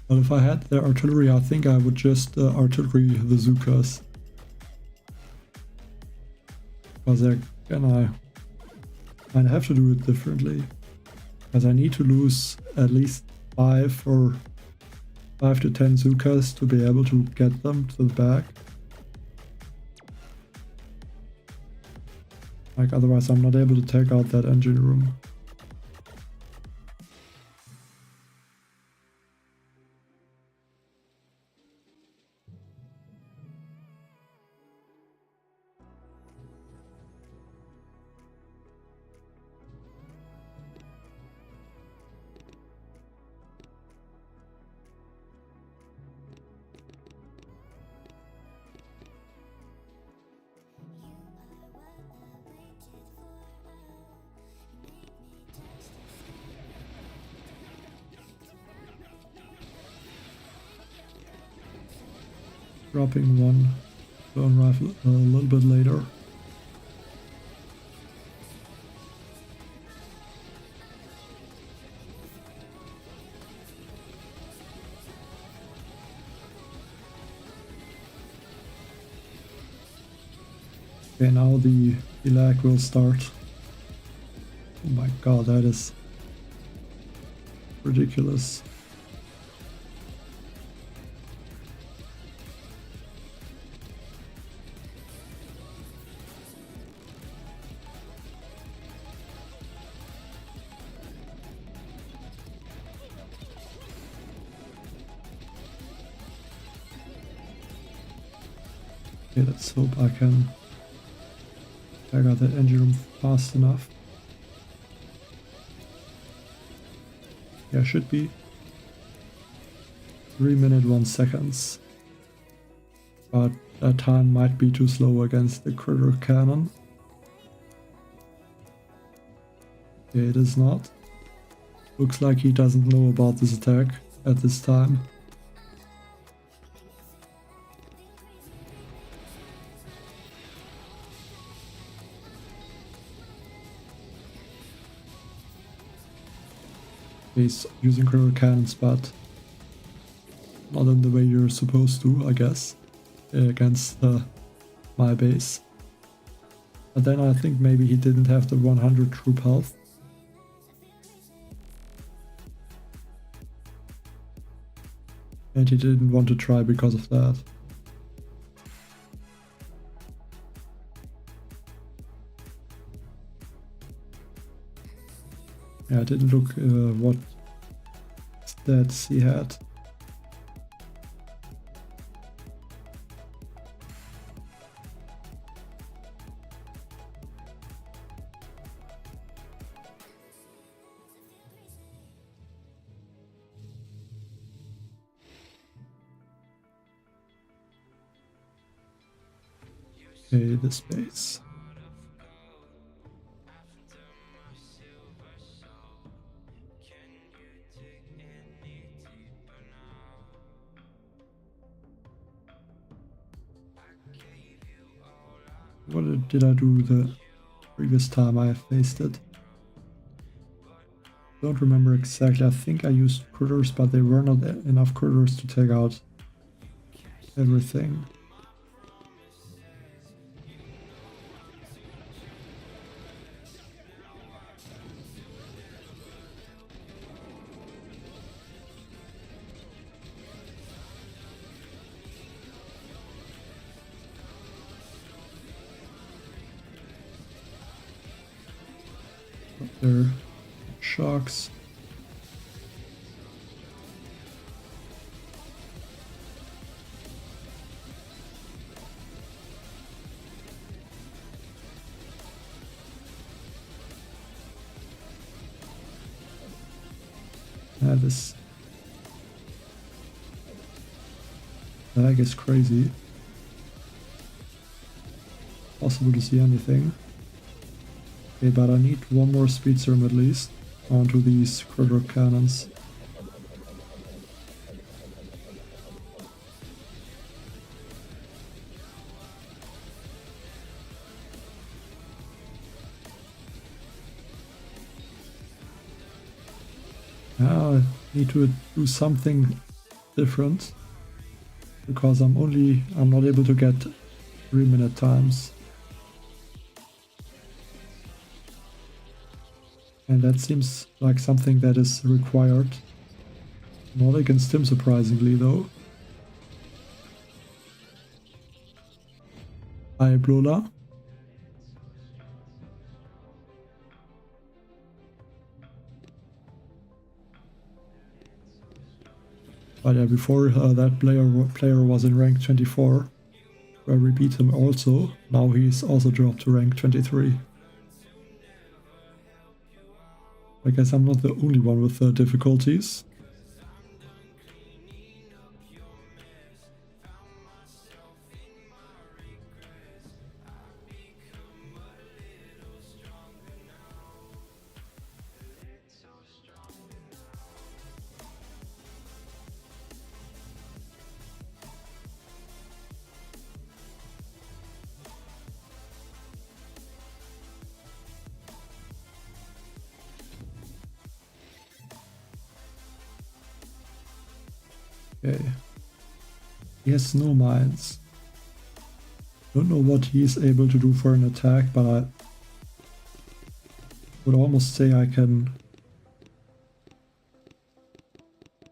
But if I had the artillery, I think I would just artillery the Zukas. Because again, I have to do it differently. Because I need to lose at least 5 to 10 Zukas to be able to get them to the back. Like otherwise I'm not able to take out that engine room. Dropping one lone rifle a little bit later. Okay, now the lag will start. Oh my god, that is ridiculous. Okay, let's hope I can take out that engine room fast enough. Yeah, should be 3 minutes 1 second. But that time might be too slow against the critter cannon. Okay, it is not. Looks like he doesn't know about this attack at this time. He's using critter cannons, but not in the way you're supposed to, I guess, against my base. But then I think maybe he didn't have the 100 troop health. And he didn't want to try because of that. Yeah, I didn't look what stats he had. Okay, the space. What did I do the previous time I faced it? Don't remember exactly. I think I used critters, but there were not enough critters to take out everything. There are sharks. This lag is crazy. Possible to see anything. Okay, but I need one more speed serum at least onto these critter cannons. Now I need to do something different because I'm not able to get 3-minute times. And that seems like something that is required. Not against him, surprisingly, though. Hi, Blola. But yeah, before that player was in rank 24, where we beat him also. Now he's also dropped to rank 23. I guess I'm not the only one with difficulties. Okay. He has no mines. Don't know what he is able to do for an attack, but I would almost say I can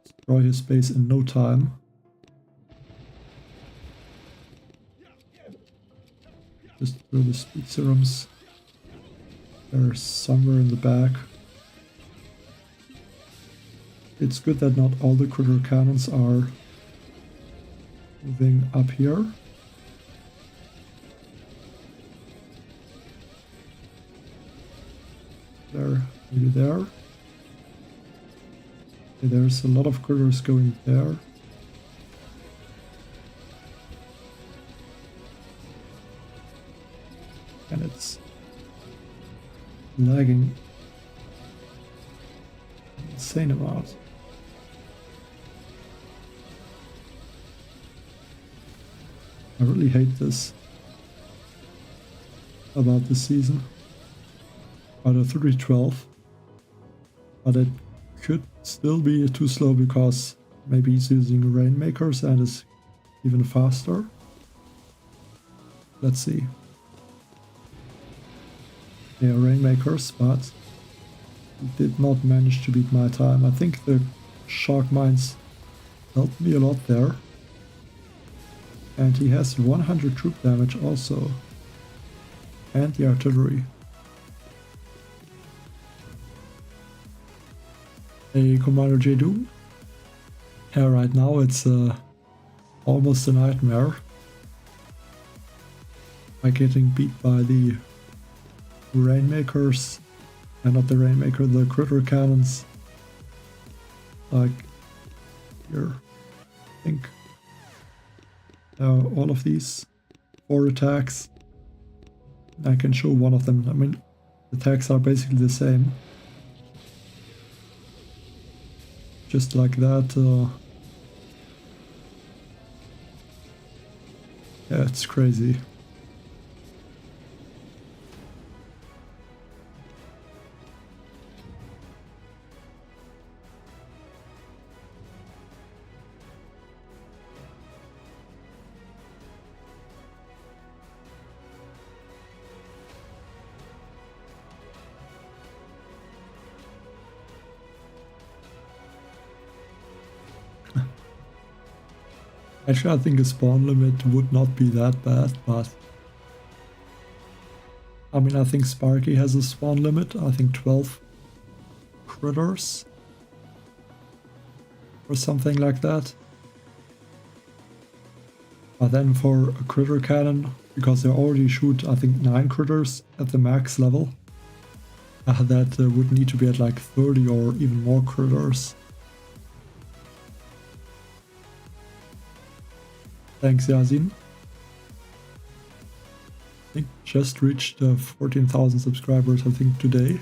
destroy his base in no time. Just throw the speed serums. They're somewhere in the back. It's good that not all the critter cannons are moving up here. There, maybe there. Okay, there's a lot of critters going there. And it's lagging an insane amount. I really hate this about this season. Out of 312, but it could still be too slow because maybe he's using Rainmakers and is even faster. Let's see. Yeah, Rainmakers, but he did not manage to beat my time. I think the Shark Mines helped me a lot there. And he has 100 troop damage also. And the artillery. Hey, Commander J. Doom. Yeah, right now it's almost a nightmare. By getting beat by the Rainmakers. And not the Rainmaker, the critter cannons. Like here, I think. All of these 4 attacks. I can show one of them. I mean, the attacks are basically the same. Just like that. Yeah, it's crazy. Actually, I think a spawn limit would not be that bad, but I mean, I think Sparky has a spawn limit. I think 12 critters or something like that. But then for a critter cannon, because they already shoot, I think, 9 critters at the max level, that would need to be at like 30 or even more critters. Thanks, Yazin. I think just reached 14,000 subscribers, I think today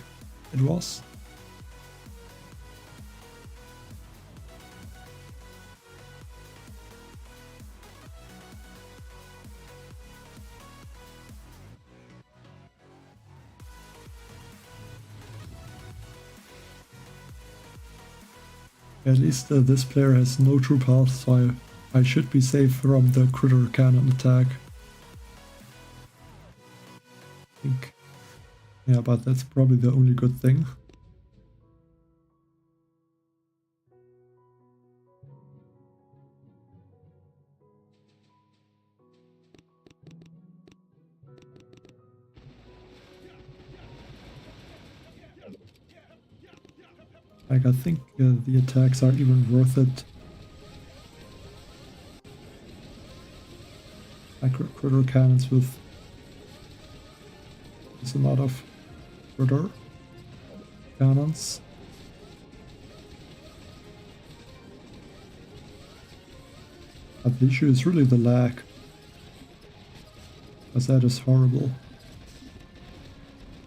it was. At least this player has no troop health, so I should be safe from the critter cannon attack. I think. Yeah, but that's probably the only good thing. Like, I think the attacks are even worth it. Like critter cannons with this amount of critter cannons. But the issue is really the lag, because that is horrible.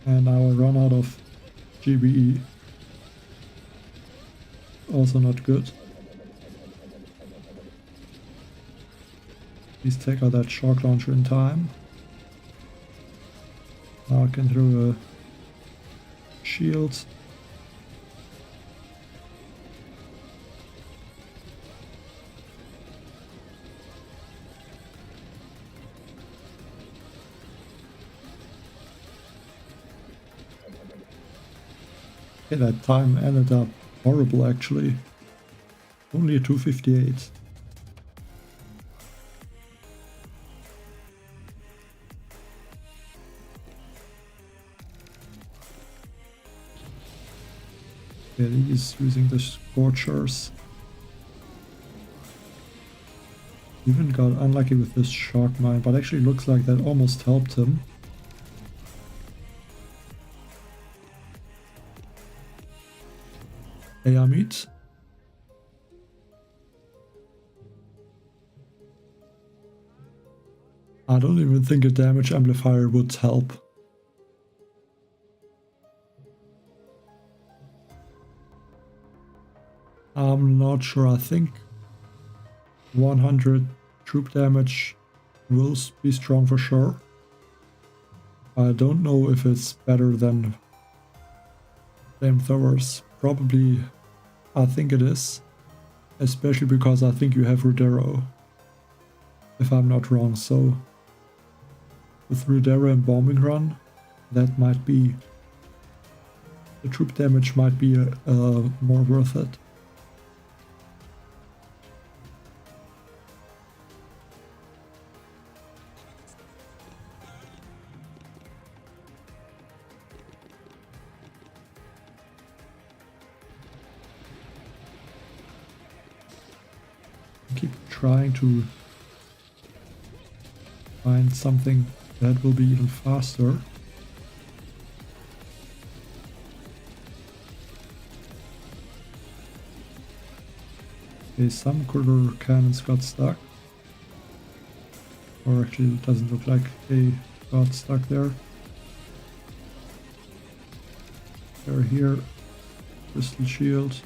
And now I run out of GBE. Also not good. Please take out that shock launcher in time. Now I can throw a shield. Okay, that time ended up horrible actually. Only a 258. Yeah, he's using the Scorchers. Even got unlucky with this shock mine, but actually looks like that almost helped him. Hey, Amit. I don't even think a damage amplifier would help. I'm not sure. I think 100 troop damage will be strong for sure. I don't know if it's better than flamethrowers. Probably, I think it is. Especially because I think you have Rudero, if I'm not wrong. So with Rudero and Bombing Run, that might be, the troop damage might be more worth it. Keep trying to find something that will be even faster. Okay, some critter cannons got stuck. Or actually it doesn't look like they got stuck there. They're here. Crystal shield.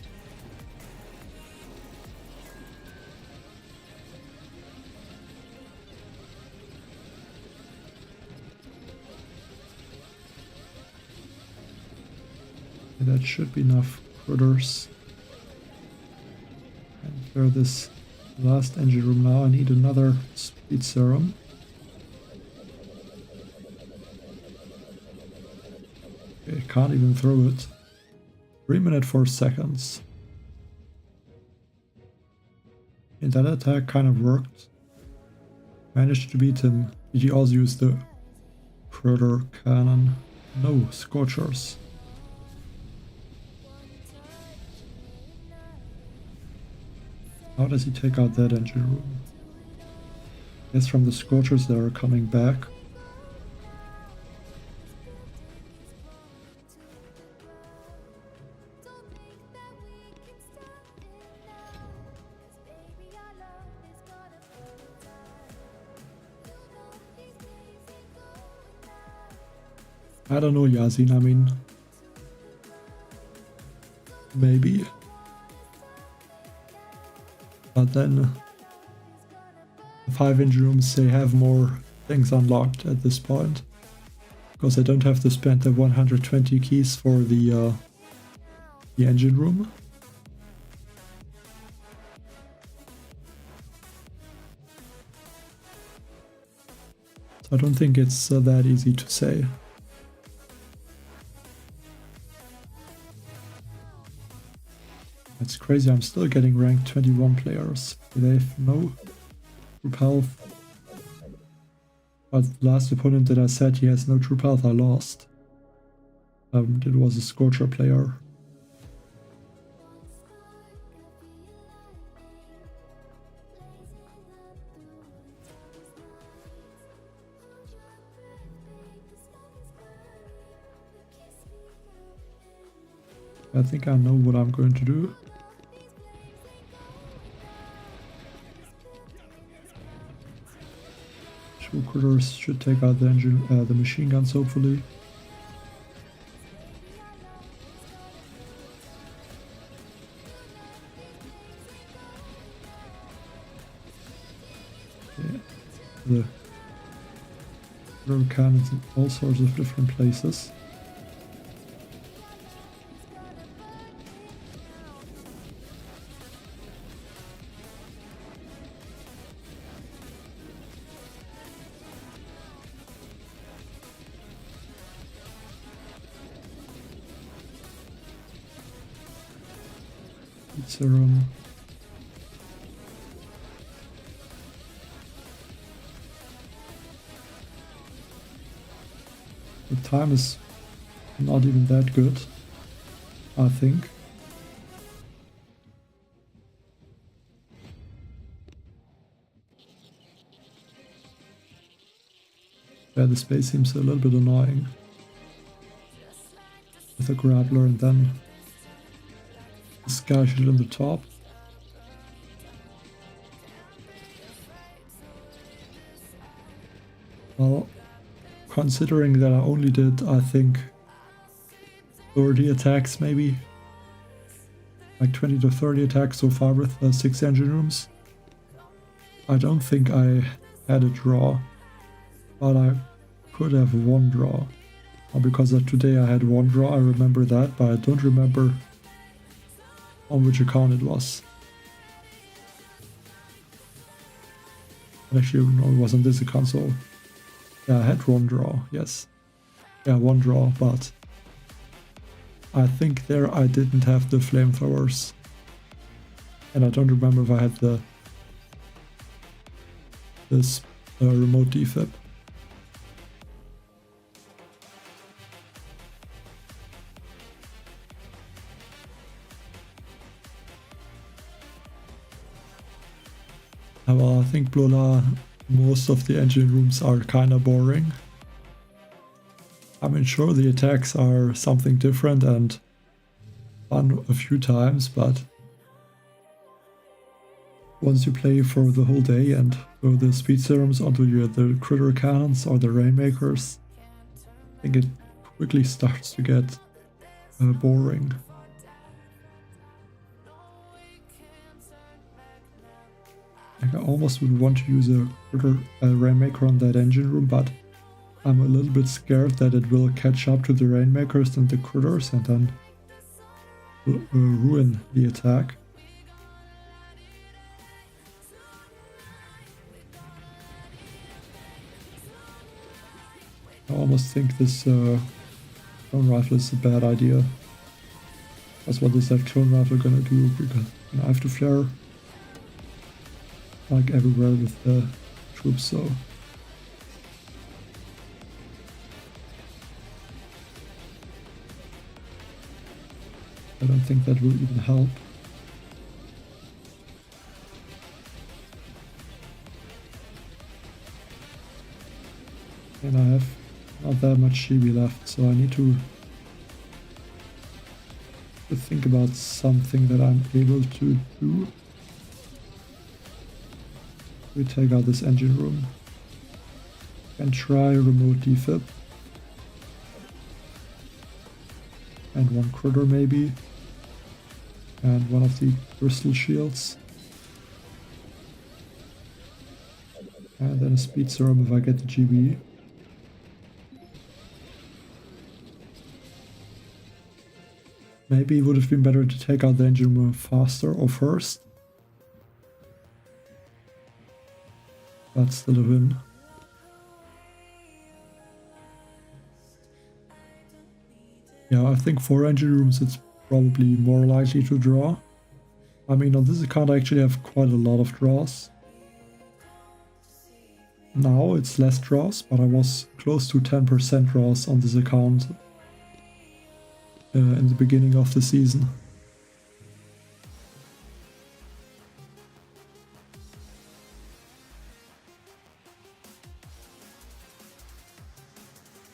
That should be enough critters. And for this last engine room now, I need another speed serum. Okay, can't even throw it. 3 minutes 4 seconds. And that attack kind of worked. Managed to beat him. Did he also use the Critter Cannon? No, Scorchers. How does he take out that engine room? Guess from the Scorchers that are coming back. I don't know, Yasin, I mean, maybe. But then, the 5 engine rooms, they have more things unlocked at this point. Because I don't have to spend the 120 keys for the engine room. So I don't think it's that easy to say. It's crazy, I'm still getting ranked 21 players. They have no troop health. But the last opponent that I said he has no troop health, I lost. It was a Scorcher player. I think I know what I'm going to do. Two critters should take out the engine, the machine guns, hopefully. Okay. The critter cannons in all sorts of different places. Serum. The time is not even that good, I think. Yeah, the space seems a little bit annoying with a grappler and then this guy should on the top. Well, considering that I only did, I think, 30 attacks maybe. Like 20 to 30 attacks so far with 6 engine rooms. I don't think I had a draw, but I could have one draw. Because of today I had one draw, I remember that, but I don't remember on which account it was. Actually, no, it was on this account, so yeah, I had one draw, yes. Yeah, one draw, but I think there I didn't have the flamethrowers. And I don't remember if I had this remote defib. Well, I think Blola, most of the engine rooms are kinda boring. I mean, sure, the attacks are something different and fun a few times, but once you play for the whole day and throw the speed serums onto the critter cannons or the Rainmakers, I think it quickly starts to get boring. Like, I almost would want to use a Rainmaker on that engine room, but I'm a little bit scared that it will catch up to the Rainmakers and the critters and then ruin the attack. I almost think this clone rifle is a bad idea. That's what is that clone rifle gonna do, because I have to flare. like everywhere with the troops, so I don't think that will even help. And I have not that much GB left, so I need to think about something that I'm able to do. We take out this engine room and try remote defib. And one critter maybe. And one of the crystal shields. And then a speed serum if I get the GB. Maybe it would have been better to take out the engine room faster or first. But still a win. Yeah, I think 4 engine rooms it's probably more likely to draw. I mean, on this account I actually have quite a lot of draws. Now it's less draws, but I was close to 10% draws on this account in the beginning of the season.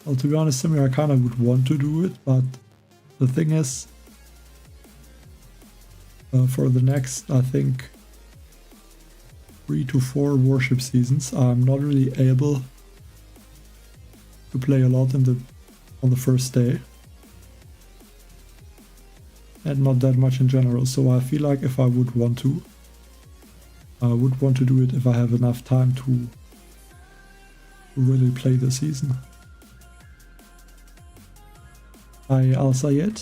Well, to be honest, Samir, I kind of would want to do it, but the thing is, for the next, I think, 3 to 4 warship seasons, I'm not really able to play a lot on the first day. And not that much in general, so I feel like if I would want to, I would want to do it if I have enough time to really play the season. Hi Al Sayed.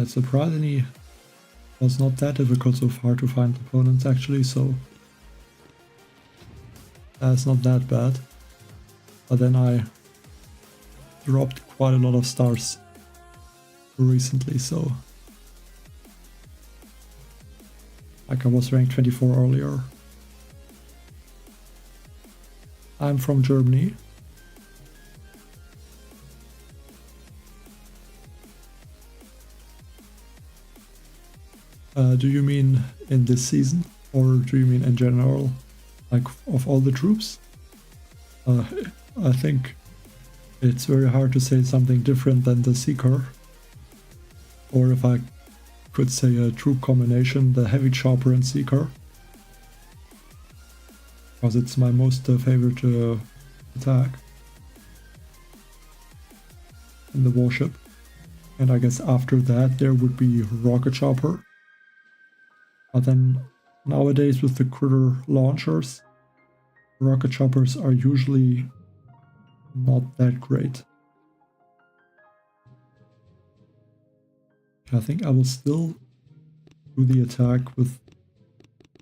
Surprisingly, was not that difficult so far to find opponents actually, so that's not that bad. But then I dropped quite a lot of stars recently, so like I was ranked 24 earlier. I'm from Germany. Do you mean in this season, or do you mean in general, like of all the troops? I think it's very hard to say something different than the Seeker, or if I could say a troop combination, the Heavy Chopper and Seeker, because it's my most favorite attack in the warship. And I guess after that there would be Rocket Chopper. But then nowadays with the critter launchers, rocket choppers are usually not that great. I think I will still do the attack with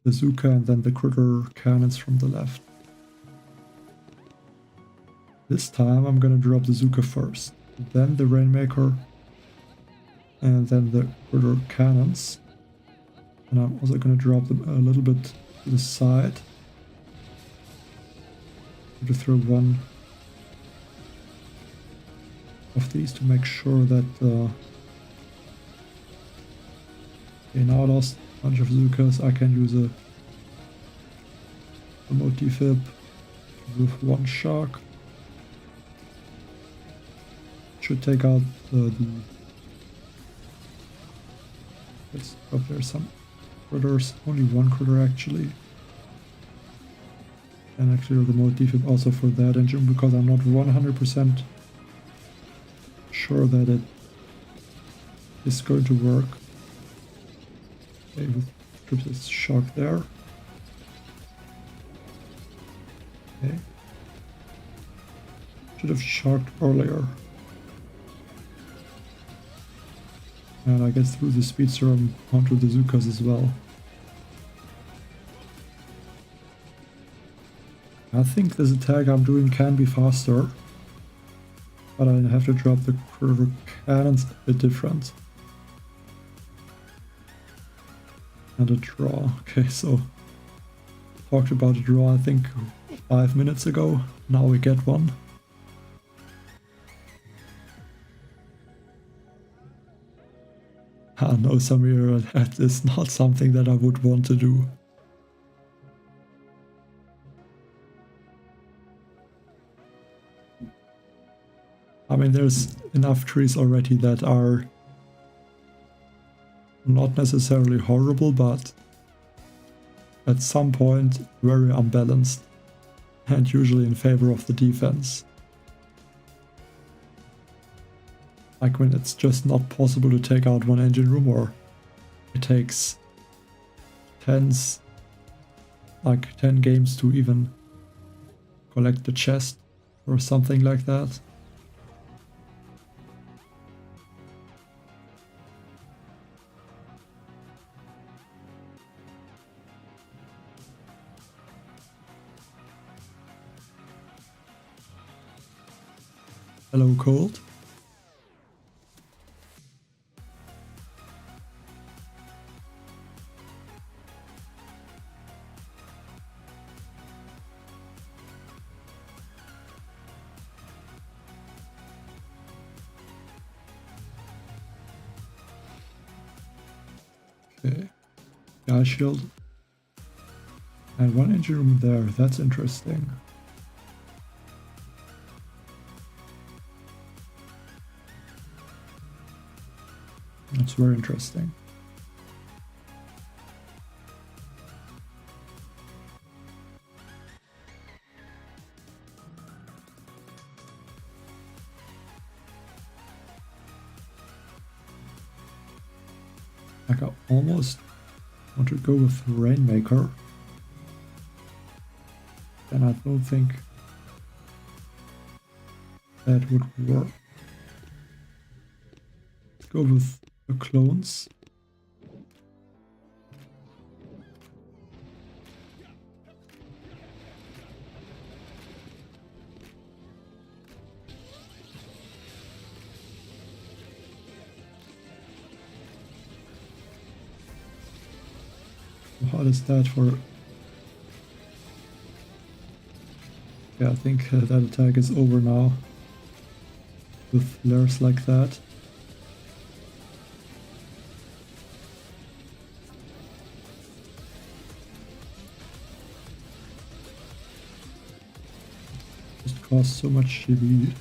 the Zuka and then the critter cannons from the left. This time I'm gonna drop the Zuka first, then the Rainmaker, and then the critter cannons. And I'm also going to drop them a little bit to the side. To throw one of these to make sure that... okay, now I lost a bunch of Zukas. I can use a remote defib with one shock. should take out the... Let's hope there's some critters. Only one critter actually. And actually the mode defib also for that engine, because I'm not 100% sure that it is going to work. Okay, with troops is shock there. Okay. Should have shocked earlier. And I guess through the speedster onto the Zukas as well. I think this attack I'm doing can be faster, but I have to drop the critter cannons a bit different. And a draw. Okay, so talked about a draw I think 5 minutes ago. Now we get one. Ah, no, Samir, that is not something that I would want to do. I mean, there's enough trees already that are not necessarily horrible, but at some point very unbalanced and usually in favor of the defense. Like when it's just not possible to take out one engine room, or it takes 10 games to even collect the chest or something like that. Hello, Cold. Okay, Guy Shield. And one engine room there, that's interesting. That's very interesting. Like I almost want to go with Rainmaker. And I don't think that would work. Go with the clones. How is that for... Yeah, I think that attack is over now. With flares like that. Just costs so much GB.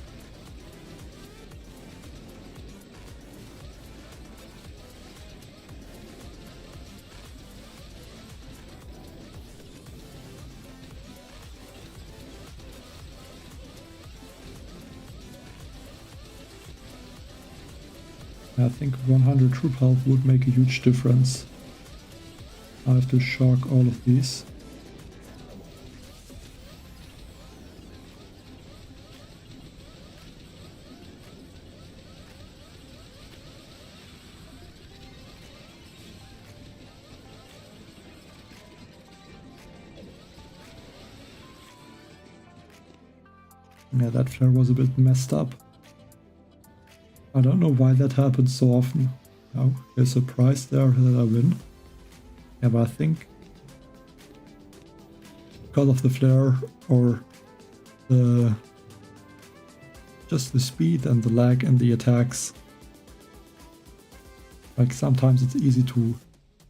I think 100 troop health would make a huge difference. I have to shock all of these. Yeah, that flare was a bit messed up. I don't know why that happens so often. Oh, there's a prize there that I win. Yeah, but I think because of the flare or just the speed and the lag in the attacks. Like sometimes it's easy to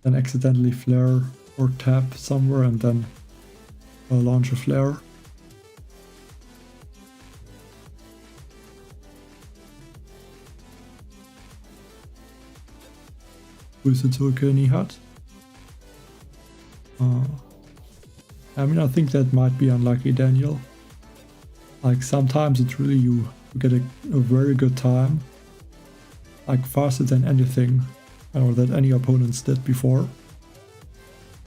then accidentally flare or tap somewhere and then launch a flare. Grüße zurück, Nihat. I mean, I think that might be unlucky, Daniel. Like, sometimes it's really you get a very good time, like faster than anything or that any opponents did before.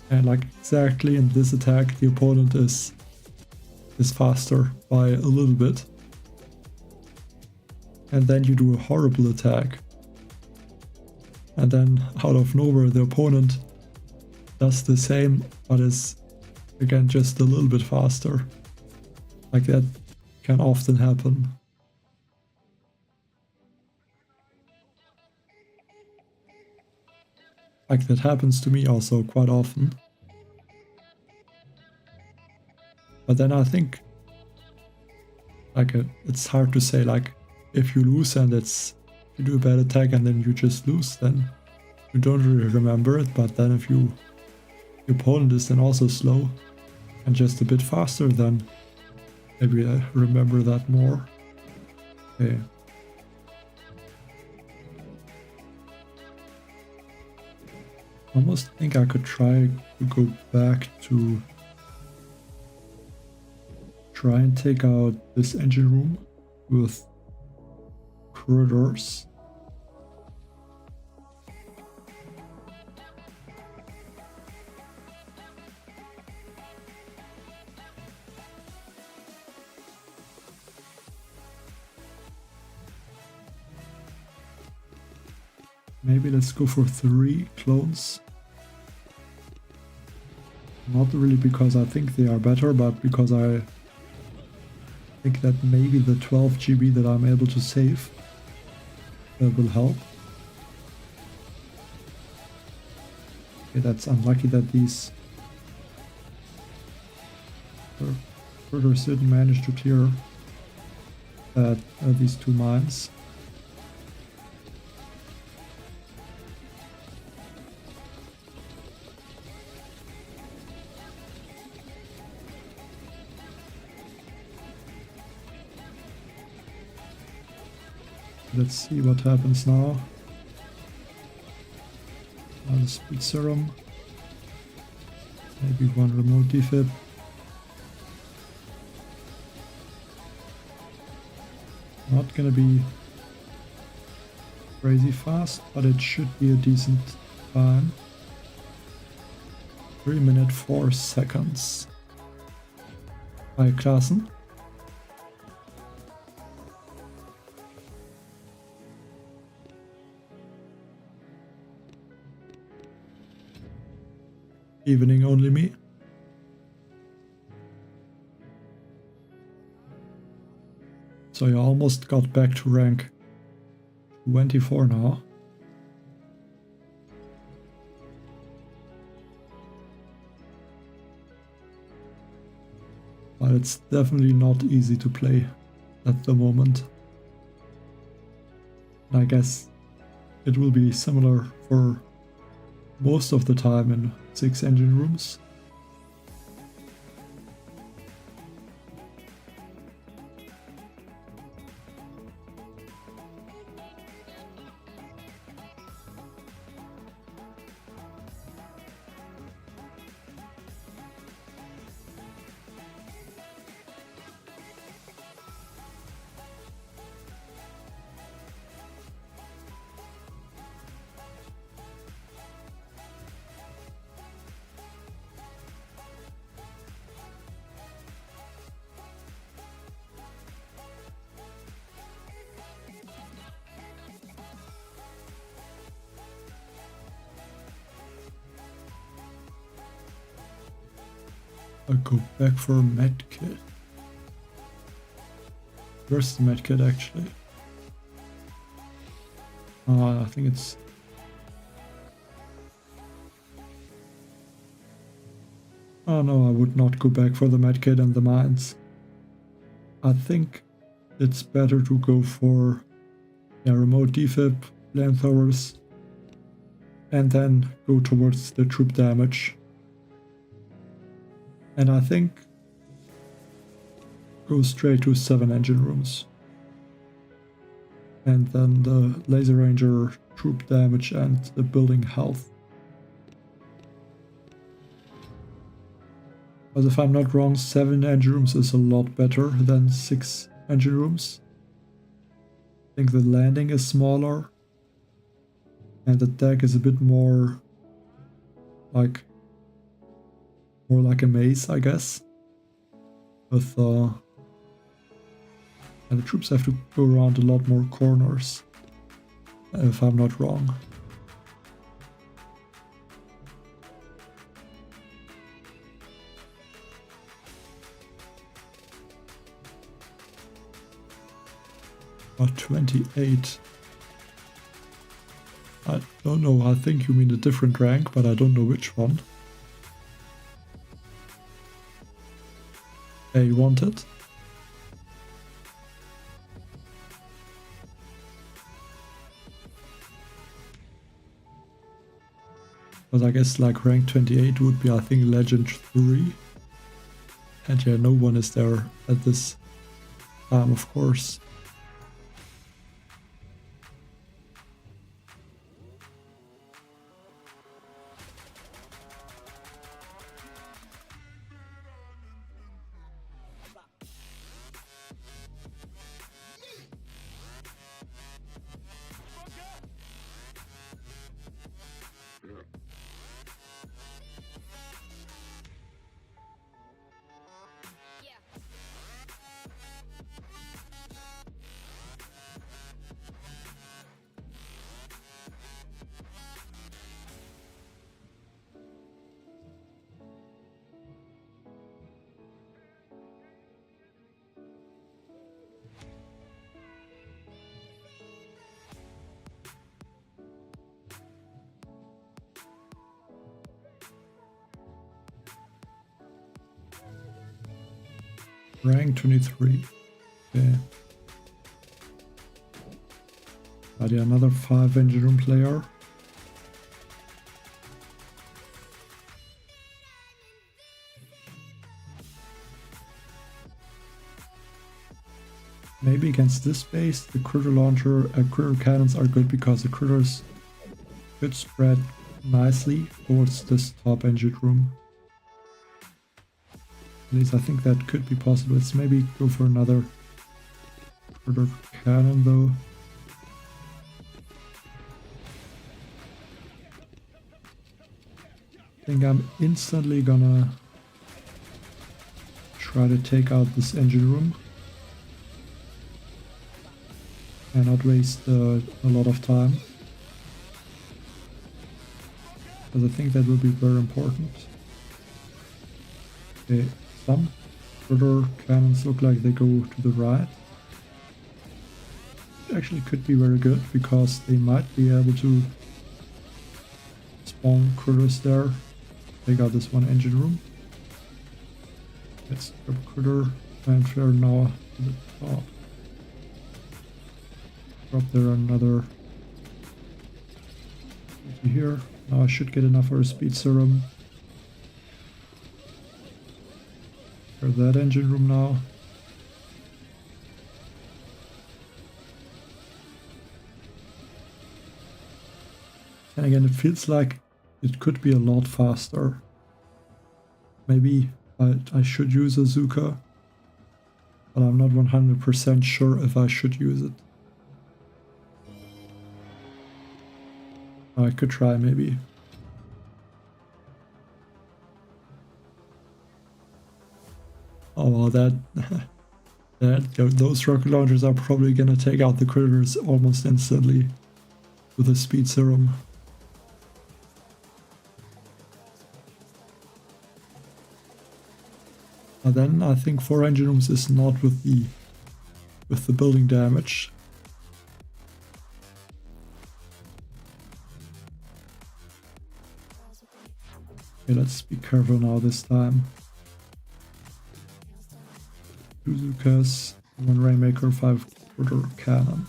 And like exactly in this attack, the opponent is faster by a little bit. And then you do a horrible attack. And then out of nowhere, the opponent does the same, but is again just a little bit faster. Like that can often happen. Like that happens to me also quite often. But then I think like it's hard to say, like if you lose and you do a bad attack and then you just lose, then you don't really remember it. But then if your opponent is then also slow and just a bit faster, then maybe I remember that more. Okay. I almost think I could try to go back to try and take out this engine room with corridors. Maybe let's go for 3 clones. Not really because I think they are better, but because I think that maybe the 12 GB that I'm able to save will help. Okay, that's unlucky that these herders didn't manage to clear these 2 mines. Let's see what happens now. Another speed serum. Maybe 1 remote defib. Not gonna be crazy fast, but it should be a decent time. 3 minutes 4 seconds. Bei Klassen. Evening only me. So you almost got back to rank 24 now. But it's definitely not easy to play at the moment. And I guess it will be similar for most of the time in 6 engine rooms. I'll go back for a medkit. Where's the medkit actually? I think it's... Oh no, I would not go back for the medkit and the mines. I think it's better to go for remote defib, flamethrowers, and then go towards the troop damage. And I think go straight to 7 engine rooms. And then the laser ranger troop damage and the building health. But if I'm not wrong, 7 engine rooms is a lot better than 6 engine rooms. I think the landing is smaller. And the deck is a bit more like a maze, I guess. With and the troops have to go around a lot more corners, if I'm not wrong. Or 28. I don't know, I think you mean a different rank, but I don't know which one. Hey, you want it? But I guess like rank 28 would be, I think, legend 3. And yeah, no one is there at this time, of course. Rank 23. Okay. Are there another 5 engine room player? Maybe against this base, the critter launcher, critter cannons are good because the critters could spread nicely towards this top engine room. At least I think that could be possible. Let's maybe go for another critter cannon though. I think I'm instantly gonna try to take out this engine room and not waste a lot of time, because I think that will be very important. Okay, some critter cannons look like they go to the right. It actually could be very good because they might be able to spawn critters there. Take out this one engine room. Let's grab critter transfer now to the top. Drop there another here. Now I should get enough for a speed serum. For that engine room now. And again, it feels like it could be a lot faster. Maybe I should use a Zuka, but I'm not 100% sure if I should use it. I could try maybe. Oh well, those rocket launchers are probably gonna take out the critters almost instantly with a speed serum. But then I think 4 engine rooms is not with the building damage. Okay, let's be careful now this time. 2 Zukas, 1 Rainmaker, 5 quarter cannon.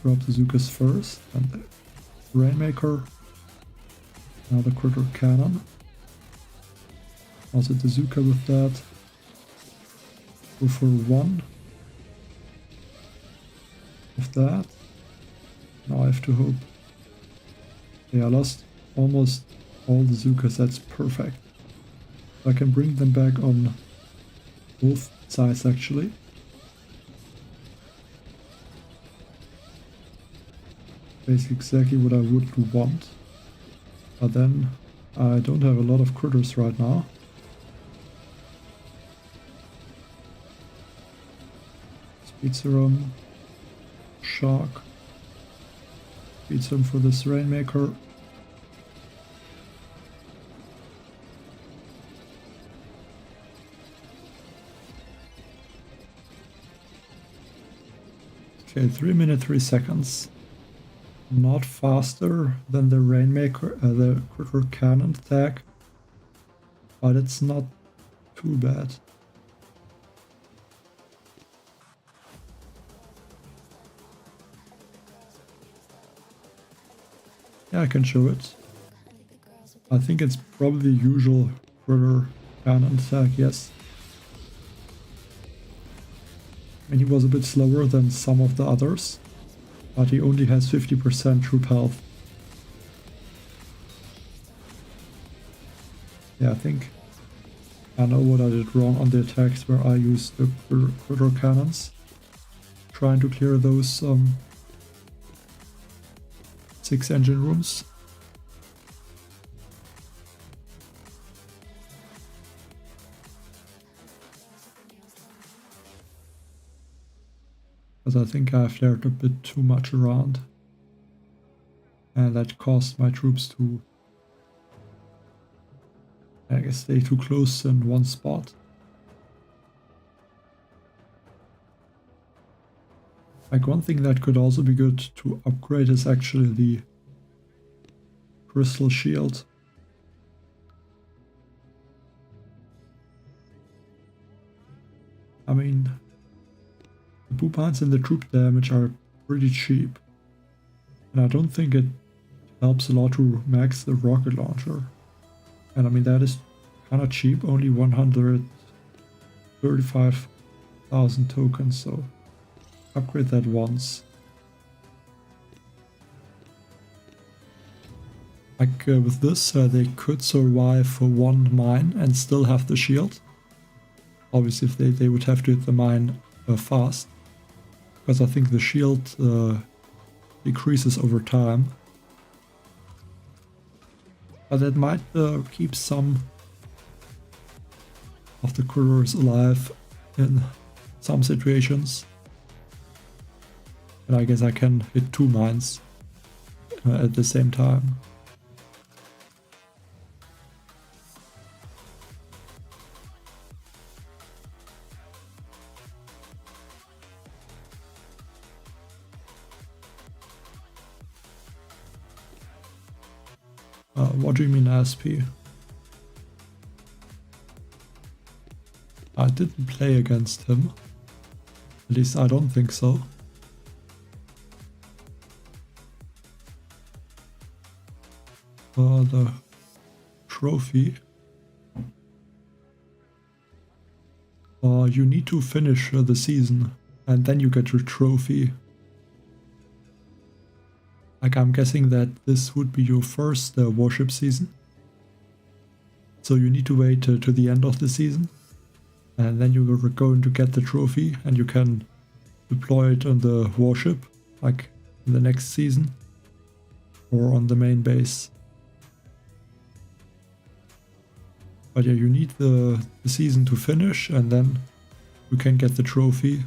Drop the Zukas first, and the Rainmaker. Now the quarter cannon. Also the Zuka with that. Go for one of that. Now I have to hope. Yeah, I lost almost all the Zukas, that's perfect. I can bring them back on both sides actually. Basically exactly what I would want. But then I don't have a lot of critters right now. Speed Serum, Shark. Speed Serum for this Rainmaker. Okay, 3 minutes 3 seconds. Not faster than the Rainmaker, the critter cannon attack, but it's not too bad. Yeah, I can show it. I think it's probably usual critter cannon attack, yes. And he was a bit slower than some of the others, but he only has 50% troop health. Yeah, I think I know what I did wrong on the attacks where I used the critter cannons. Trying to clear those 6 engine rooms. Because I think I flared a bit too much around. And that caused my troops to, I guess, stay too close in one spot. Like one thing that could also be good to upgrade is actually the crystal shield. I mean, the boopines and the troop damage are pretty cheap. And I don't think it helps a lot to max the rocket launcher. And I mean, that is kind of cheap, only 135,000 tokens, so upgrade that once. Like with this, they could survive for one mine and still have the shield. Obviously, if they would have to hit the mine fast, because I think the shield decreases over time. But that might keep some of the critters alive in some situations. And I guess I can hit 2 mines at the same time. What do you mean SP? I didn't play against him. At least I don't think so. The trophy. You need to finish the season and then you get your trophy. Like I'm guessing that this would be your first warship season. So you need to wait to the end of the season. And then you are going to get the trophy and you can deploy it on the warship, like in the next season. Or on the main base. But yeah, you need the season to finish and then you can get the trophy.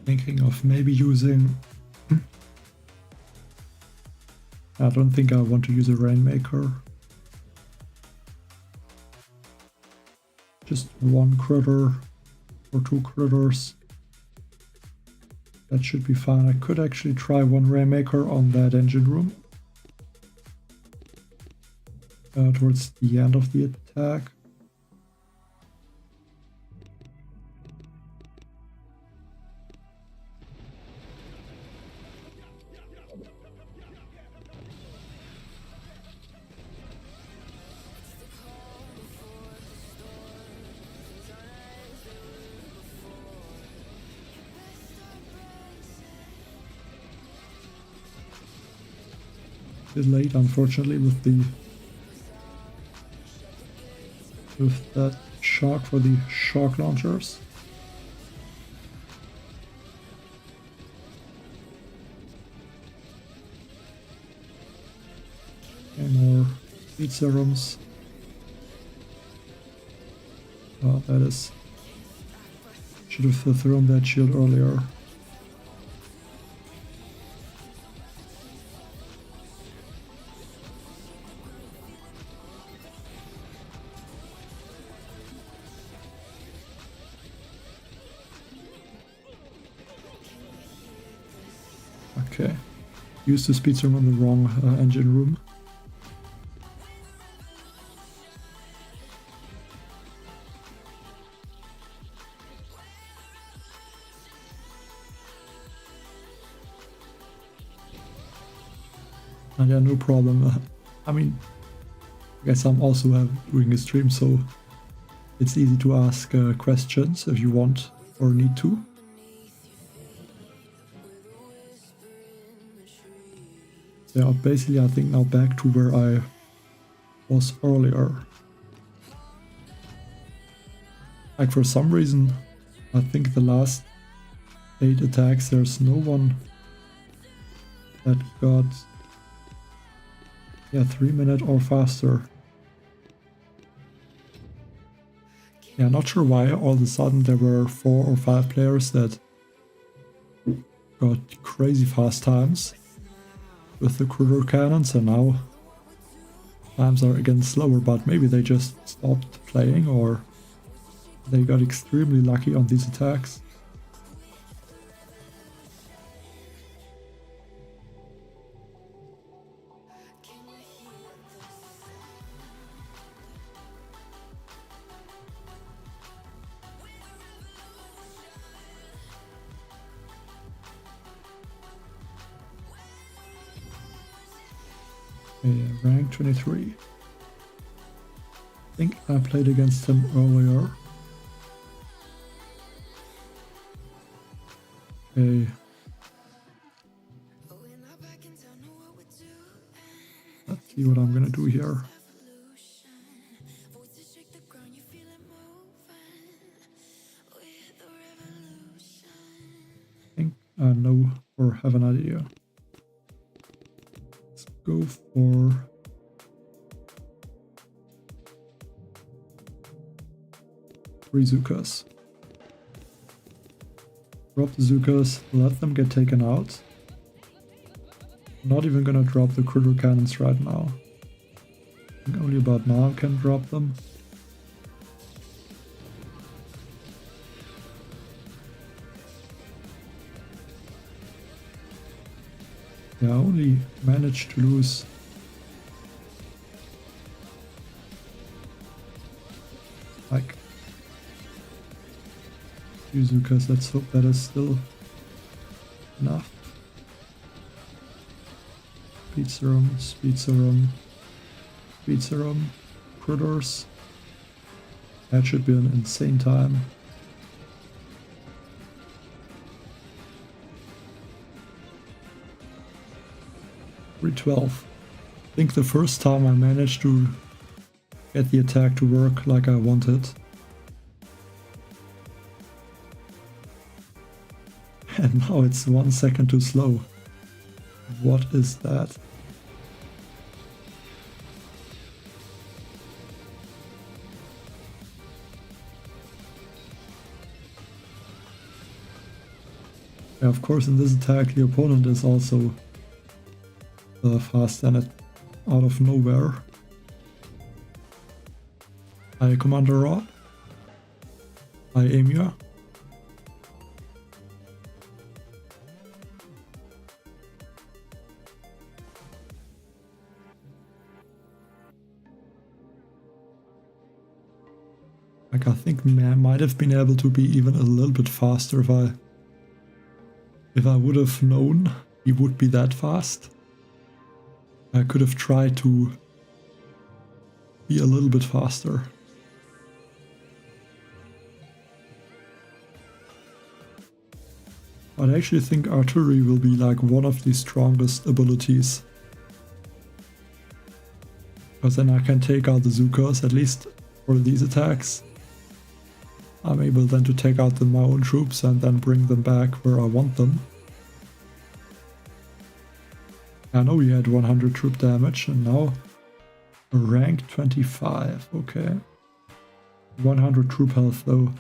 Thinking of maybe using... I don't think I want to use a Rainmaker. Just one critter or two critters. That should be fine. I could actually try one Rainmaker on that engine room. Towards the end of the attack. Bit late, unfortunately, with that shock for the shock launchers. And more speed serums. Oh, that is... Should have thrown that shield earlier. Okay, used the speed serum on the wrong engine room. And yeah, no problem. I mean, I guess I'm also doing a stream, so it's easy to ask questions if you want or need to. Yeah, basically I think now back to where I was earlier. Like for some reason, I think the last 8 attacks there's no one that got 3 minutes or faster. Yeah, not sure why all of a sudden there were 4 or 5 players that got crazy fast times with the critter cannons, and now times are again slower, but maybe they just stopped playing or they got extremely lucky on these attacks. Rank 23. I think I played against him earlier. Okay. Let's see what I'm gonna do here. I think I know or have an idea. Let's go for Zukas. Drop the Zukas, let them get taken out. Not even gonna drop the critter cannons right now. I think only about now I can drop them. Yeah, I only managed to lose like Zukas. Let's hope that is still enough. Speed serum, speed serum, speed serum, critters. That should be an insane time. .12. I think the first time I managed to get the attack to work like I wanted. And now it's 1 second too slow. What is that? Yeah, of course, in this attack, the opponent is also fast and it out of nowhere. Hi, Commander Rod. Hi, Emir. Like, I think I might have been able to be even a little bit faster if I would have known he would be that fast. I could have tried to be a little bit faster. But I actually think artillery will be like one of the strongest abilities. Because then I can take out the Zukas, at least for these attacks. I'm able then to take out my own troops and then bring them back where I want them. I know we had 100 troop damage and now rank 25, okay. 100 troop health though.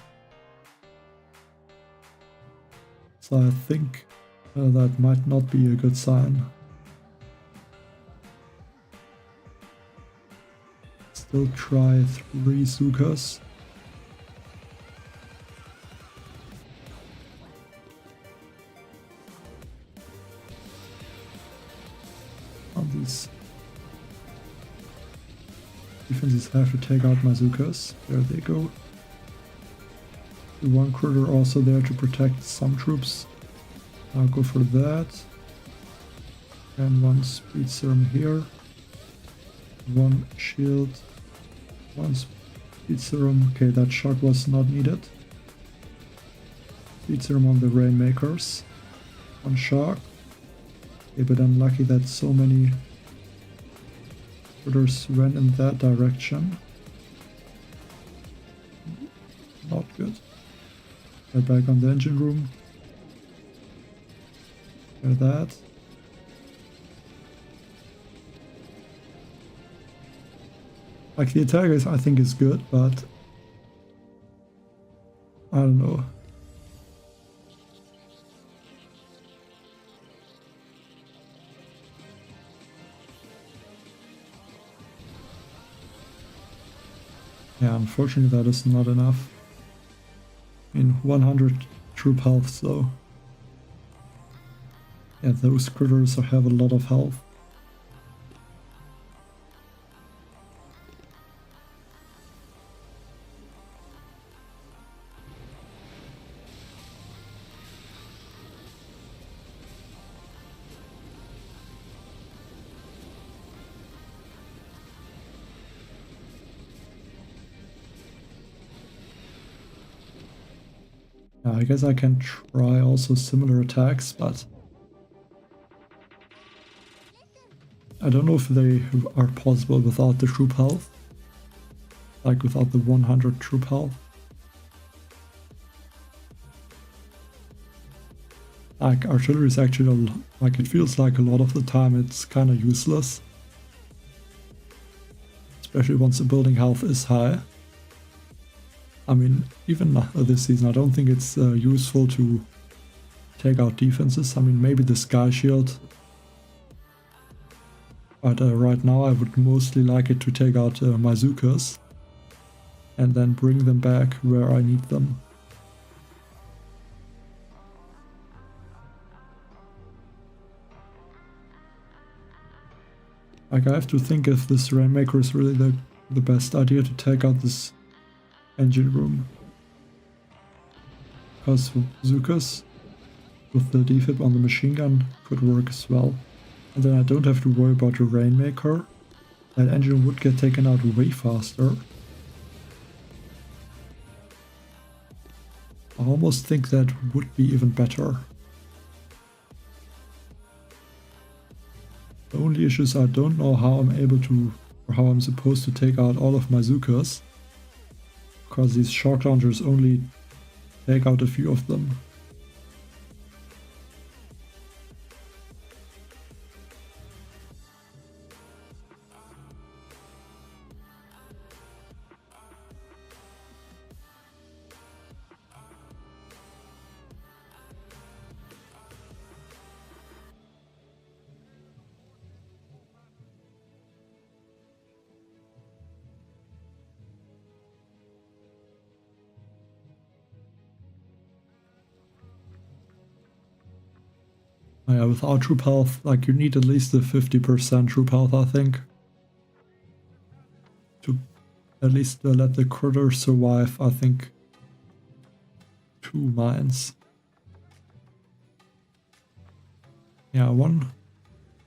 So I think that might not be a good sign. Still try 3 Zukas. These defenses have to take out my Zukas. There they go. The one critter also there to protect some troops. I'll go for that. And one speed serum here. One shield. One speed serum. Okay, that shock was not needed. Speed serum on the Rainmakers. One shock. Okay, but I'm lucky that so many critters went in that direction. Not good. Get back on the engine room. Get that. Like the attack is, I think is good, but I don't know. Yeah, unfortunately that is not enough. I mean, 100 troop health, so yeah, those critters have a lot of health. I guess I can try also similar attacks, but I don't know if they are possible without the troop health. Like without the 100 troop health. Like artillery is actually, like it feels like a lot of the time it's kind of useless. Especially once the building health is high. I mean, even this season, I don't think it's useful to take out defenses. I mean, maybe the Sky Shield. But right now I would mostly like it to take out my Zukas. And then bring them back where I need them. Like I have to think if this Rainmaker is really the best idea to take out this engine room. Because Zukas with the defib on the machine gun could work as well. And then I don't have to worry about the Rainmaker. That engine would get taken out way faster. I almost think that would be even better. The only issue is I don't know how I'm able to, or how I'm supposed to take out all of my Zukas. Because these shock launchers only take out a few of them. Yeah, without troop health, like you need at least a 50% troop health, I think, to at least let the critter survive, I think, 2 mines. Yeah, 1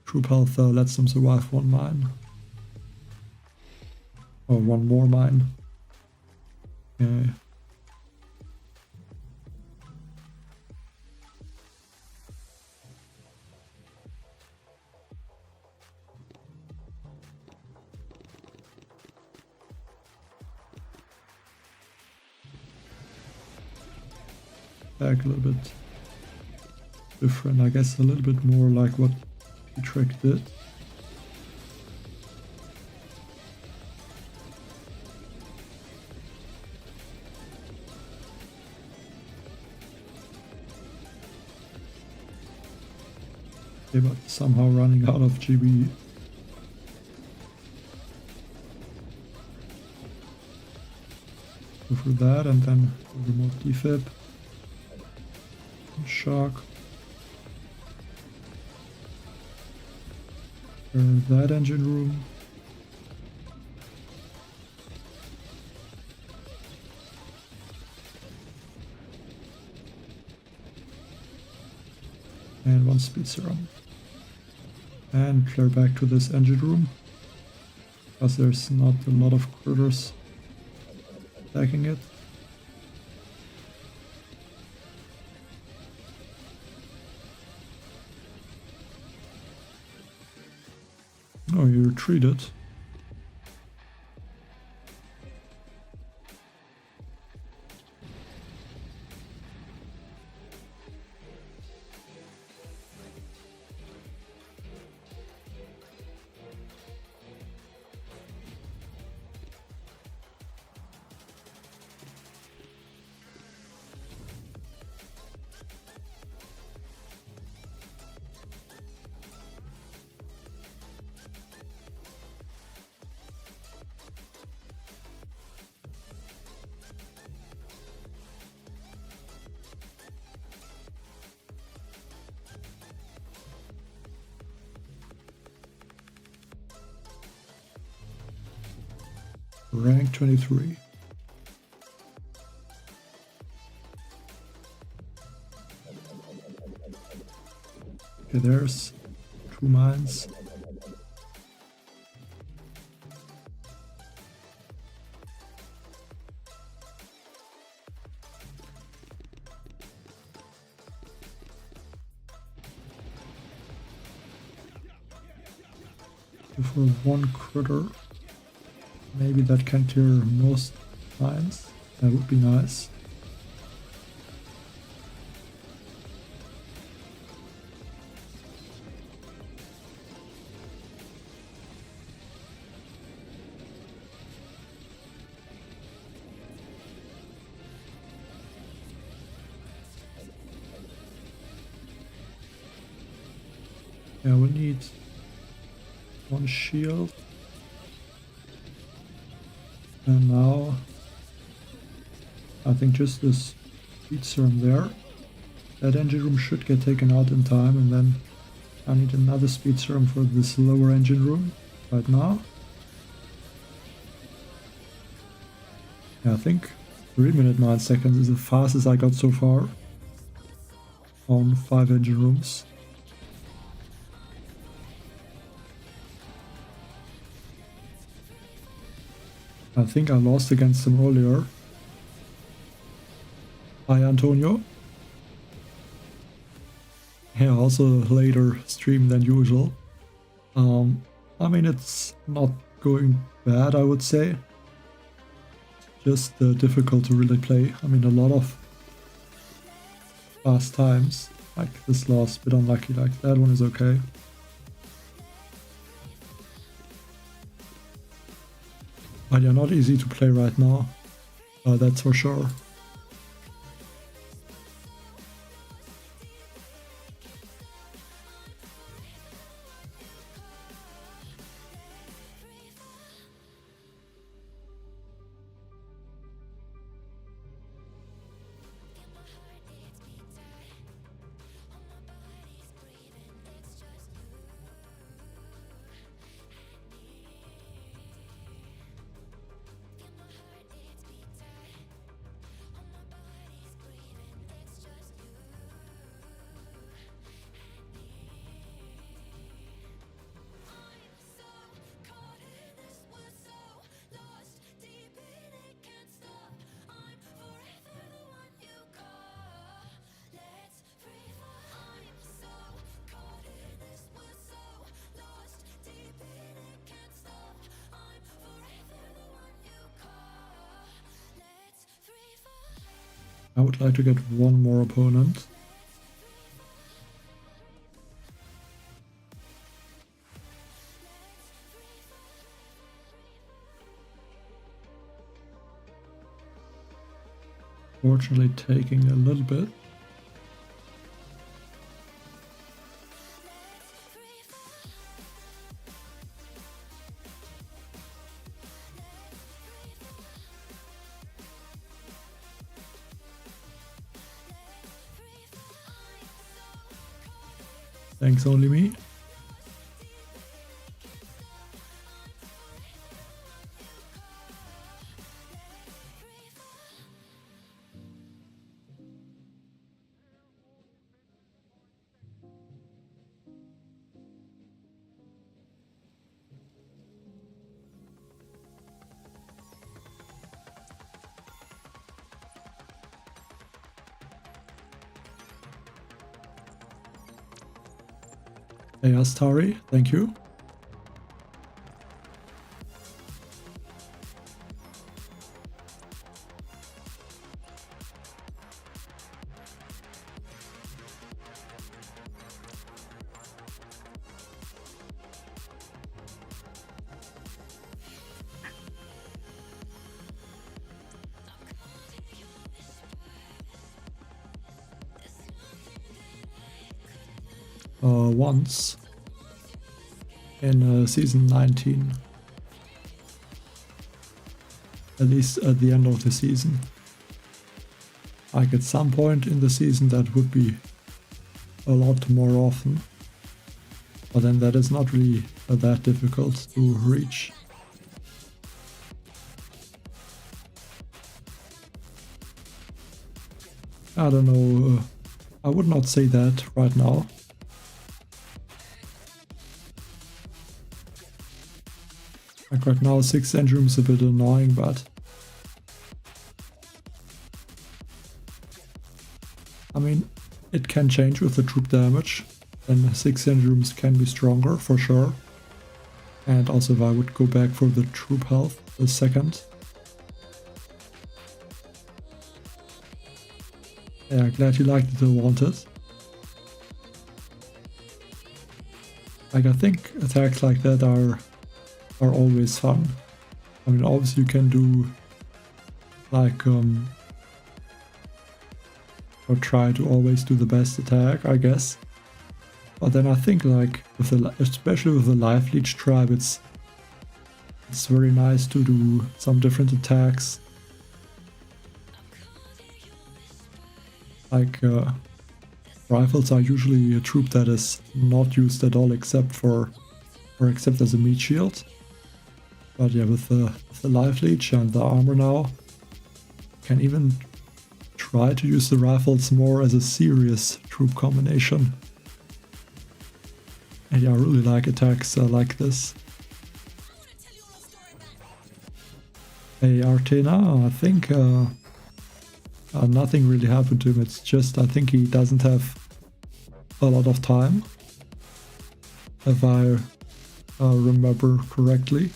troop health lets them survive 1 mine. Or 1 more mine. Okay. Back a little bit different, I guess, a little bit more like what P-Track did. Okay, but somehow running out of GB. Go for that and then remote defib. Shock. That engine room. And 1 speed serum. And clear back to this engine room, because there's not a lot of critters attacking it. Oh, you retreated. Rank 23. Okay, there's 2 mines. For 1 critter. Maybe that can clear most mines. That would be nice. Yeah, we need 1 shield. And now I think just this speed serum there. That engine room should get taken out in time, and then I need another speed serum for this lower engine room right now. Yeah, I think 3 minutes 9 seconds is the fastest I got so far on 5 engine rooms. I think I lost against him earlier. Hi, Antonio. Yeah, also later stream than usual. I mean, it's not going bad, I would say. Just difficult to really play. I mean, a lot of fast times. Like this last bit unlucky, like that one is okay. But yeah, not easy to play right now. That's for sure. I would like to get one more opponent. Fortunately taking a little bit. Thanks, only me. Hey, Astari, thank you. Once in season 19, at least at the end of the season. Like at some point in the season that would be a lot more often, but then that is not really that difficult to reach. I don't know, I would not say that right now. Like right now 6 engine is a bit annoying, but I mean, it can change with the troop damage, and 6 engines can be stronger for sure. And also if I would go back for the troop health a second. Yeah, glad you liked it and wanted. Like I think attacks like that are always fun. I mean, obviously you can do like or try to always do the best attack, I guess. But then I think like with the, especially with the life leech tribe, it's very nice to do some different attacks. Like rifles are usually a troop that is not used at all except as a meat shield. But yeah, with the life leech and the armor now, can even try to use the rifles more as a serious troop combination. And yeah, I really like attacks like this. Hey Artena, I think nothing really happened to him. It's just I think he doesn't have a lot of time, if I remember correctly.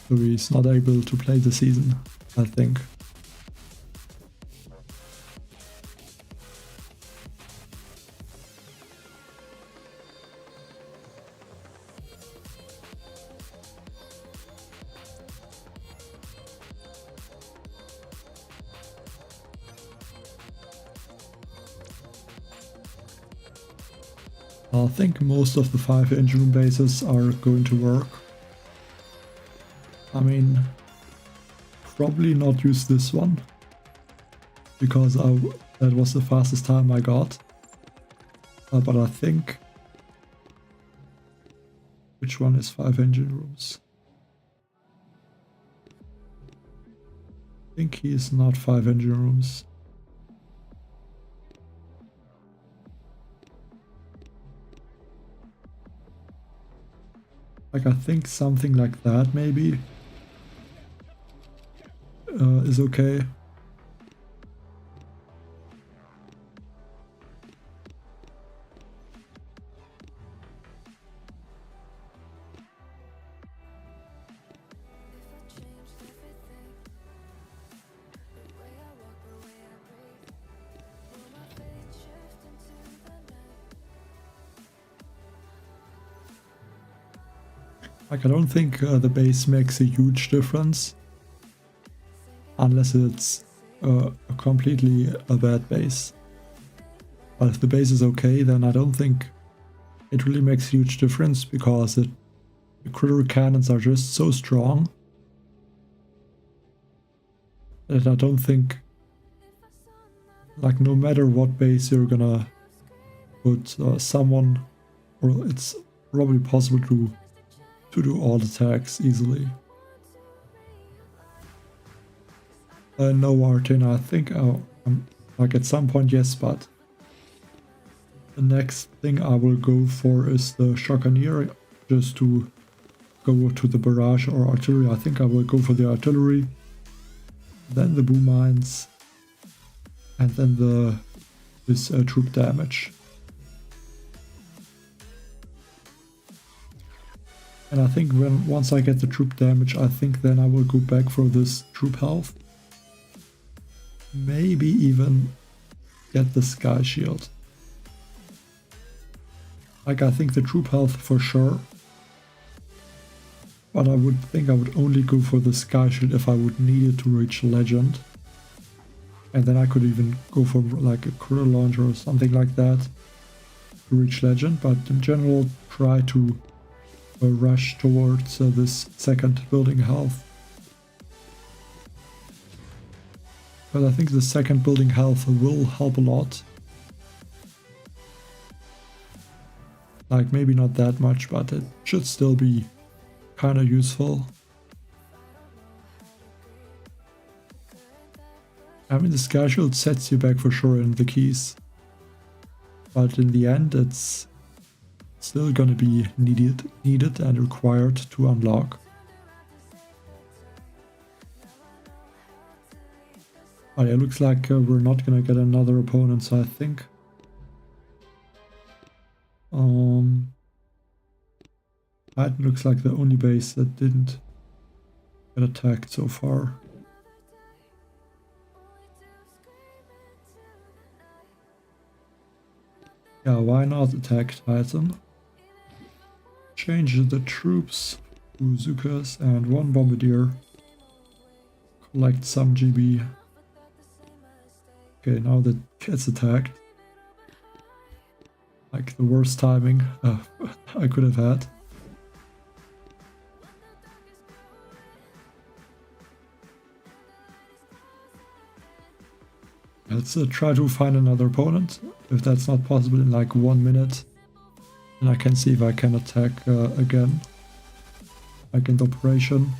So he's not able to play the season, I think. I think most of the 5 engine bases are going to work. I mean, probably not use this one, because that was the fastest time I got. But I think... Which one is 5 engine rooms? I think he is not 5 engine rooms. Like I think something like that maybe is okay. Like, I don't think the base makes a huge difference. Unless it's a completely a bad base. But if the base is okay, then I don't think it really makes a huge difference, because the critter cannons are just so strong that I don't think, like, no matter what base you're gonna put someone, or it's probably possible to do all attacks easily. No, Martin, I think like at some point yes, but the next thing I will go for is the Shockanier, just to go to the barrage or artillery. I think I will go for the artillery, then the boom mines, and then this troop damage. And I think once I get the troop damage, I think then I will go back for this troop health. Maybe even get the sky shield. Like, I think the troop health for sure. But I would think I would only go for the sky shield if I would need it to reach legend. And then I could even go for like a critter launcher or something like that to reach legend. But in general, try to rush towards this second building health. But I think the second building health will help a lot. Like, maybe not that much, but it should still be kind of useful. I mean, the sky shield sets you back for sure in the keys. But in the end, it's still gonna be needed and required to unlock. But it looks like we're not gonna get another opponent, so I think that looks like the only base that didn't get attacked so far. Yeah, why not attack Titan? Change the troops to Zukas and one bombardier. Collect some GB. Okay, now that gets attacked. Like the worst timing I could have had. Let's try to find another opponent. If that's not possible in like 1 minute, then I can see if I can attack again. Like in the operation.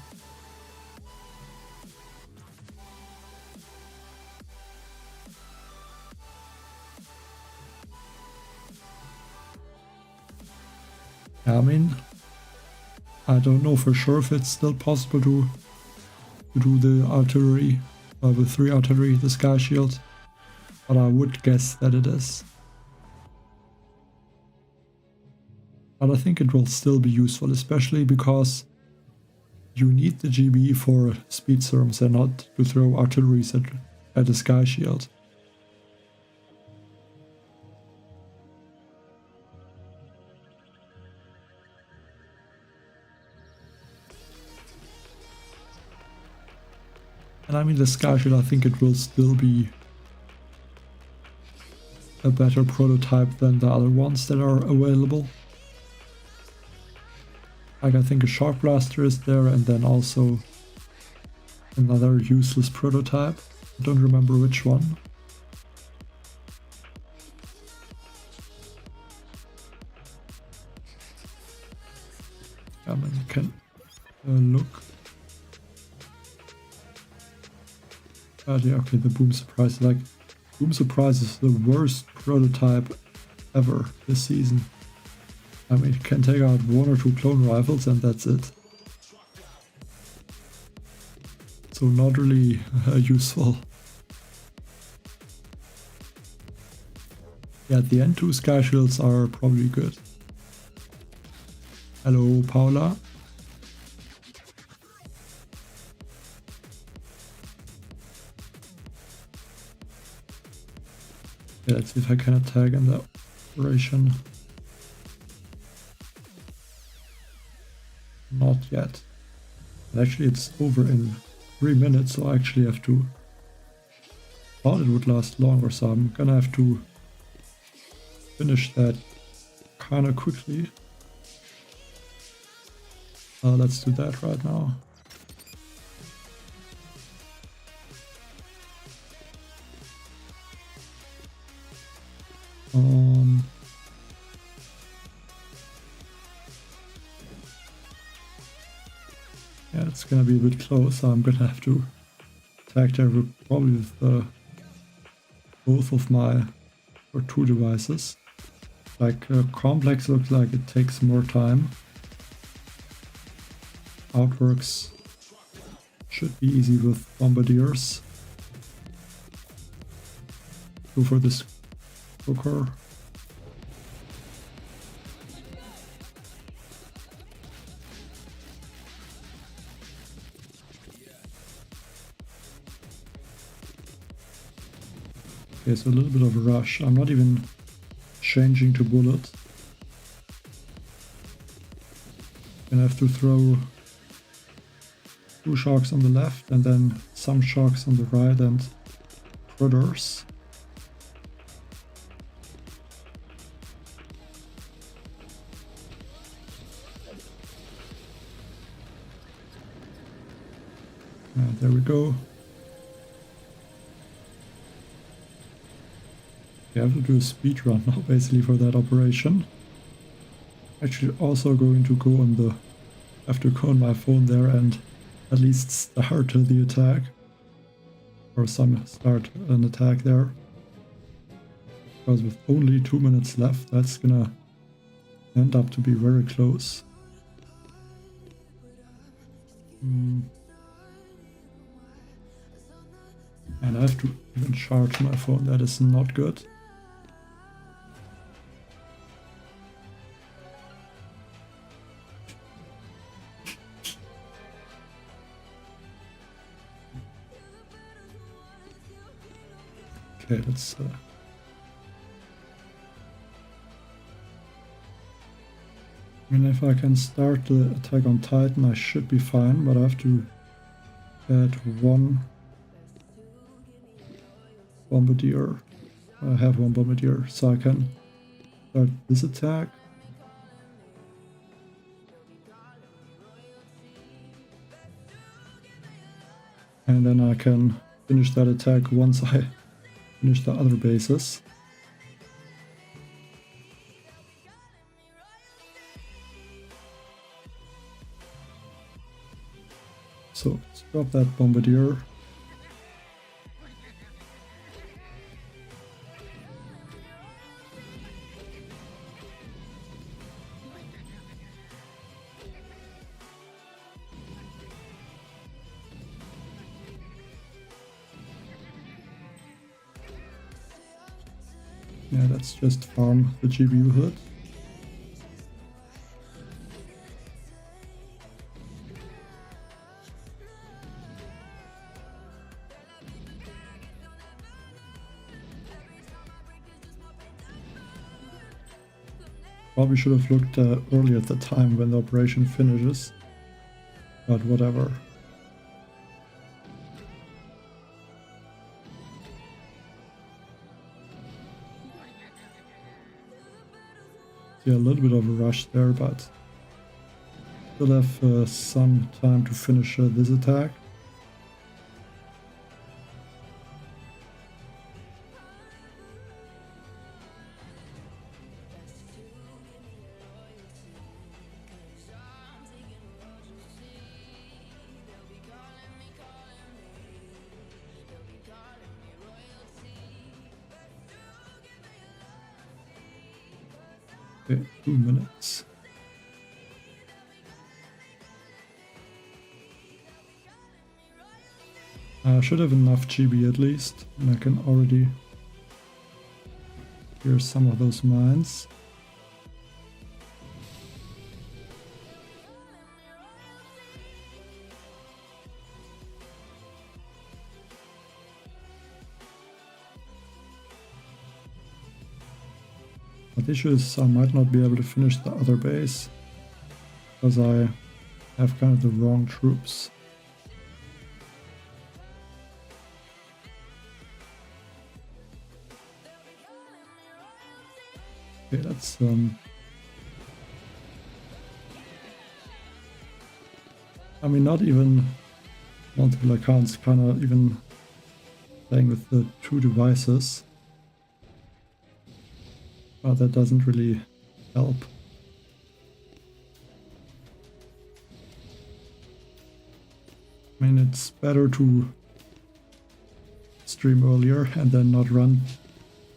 I mean, I don't know for sure if it's still possible to do the artillery, with 3 artillery, the sky shield, but I would guess that it is. But I think it will still be useful, especially because you need the GB for speed serums and not to throw artilleries at the sky shield. And I mean, the sky shield, I think it will still be a better prototype than the other ones that are available. Like, I think a Shark Blaster is there, and then also another useless prototype. I don't remember which one. I mean, you can look. Yeah, okay, the Boom Surprise. Like, Boom Surprise is the worst prototype ever this season. I mean, it can take out 1 or 2 clone rifles and that's it. So not really useful. Yeah, the N2 sky shields are probably good. Hello, Paula. Yeah, let's see if I can attack in the operation. Not yet. And actually it's over in 3 minutes, so I actually have to... Thought it would last longer, so I'm gonna have to finish that kinda quickly. Let's do that right now. Yeah, it's gonna be a bit close, so I'm gonna have to attack there probably with both of my or 2 devices. Like complex looks like it takes more time. Outworks should be easy with bombardiers. Go for this cooker. Okay, so a little bit of a rush. I'm not even changing to bullet. Gonna have to throw 2 sharks on the left and then some sharks on the right and critters. And there we go. I have to do a speed run now basically for that operation. Actually also going to go on the... have to go on my phone there and at least start the attack. Or start an attack there. Because with only 2 minutes left, that's gonna end up to be very close. And I have to even charge my phone, that is not good. Okay, let's... I mean, if I can start the attack on Titan, I should be fine, but I have to add 1 bombardier. I have 1 bombardier, so I can start this attack. And then I can finish that attack once I finish the other bases. So let's drop that bombardier. Yeah, let's just farm the GPU hood. Probably should have looked earlier at the time when the operation finishes, but whatever. Yeah, a little bit of a rush there, but still have some time to finish this attack. Okay, 2 minutes. I should have enough GB at least, and I can already clear some of those mines. But the issue is I might not be able to finish the other base, because I have kind of the wrong troops. Okay, that's I mean, not even multiple accounts, kind of even playing with the two devices. But that doesn't really help. I mean, it's better to stream earlier and then not run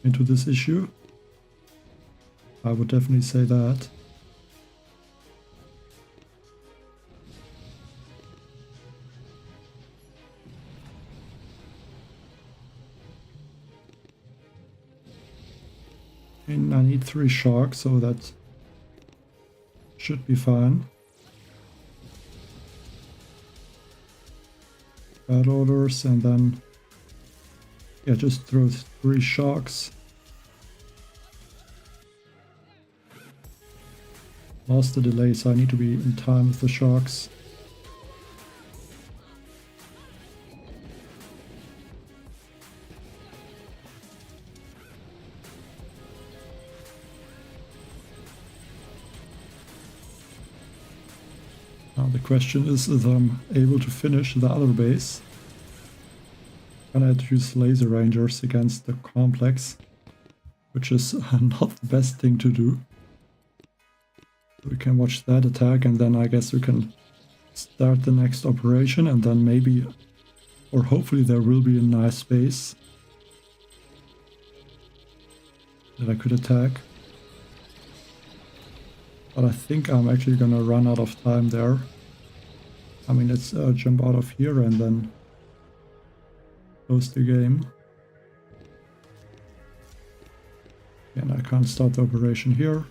into this issue. I would definitely say that. And I need 3 sharks, so that should be fine. Bad orders, and then yeah, just throw 3 sharks. Lost the delay, so I need to be in time with the sharks. Now the question is if I'm able to finish the other base. I'm gonna use laser rangers against the complex, which is not the best thing to do. We can watch that attack, and then I guess we can start the next operation, and then maybe, or hopefully there will be a nice base that I could attack. But I think I'm actually gonna run out of time there. I mean, let's jump out of here and then close the game. And I can't start the operation here.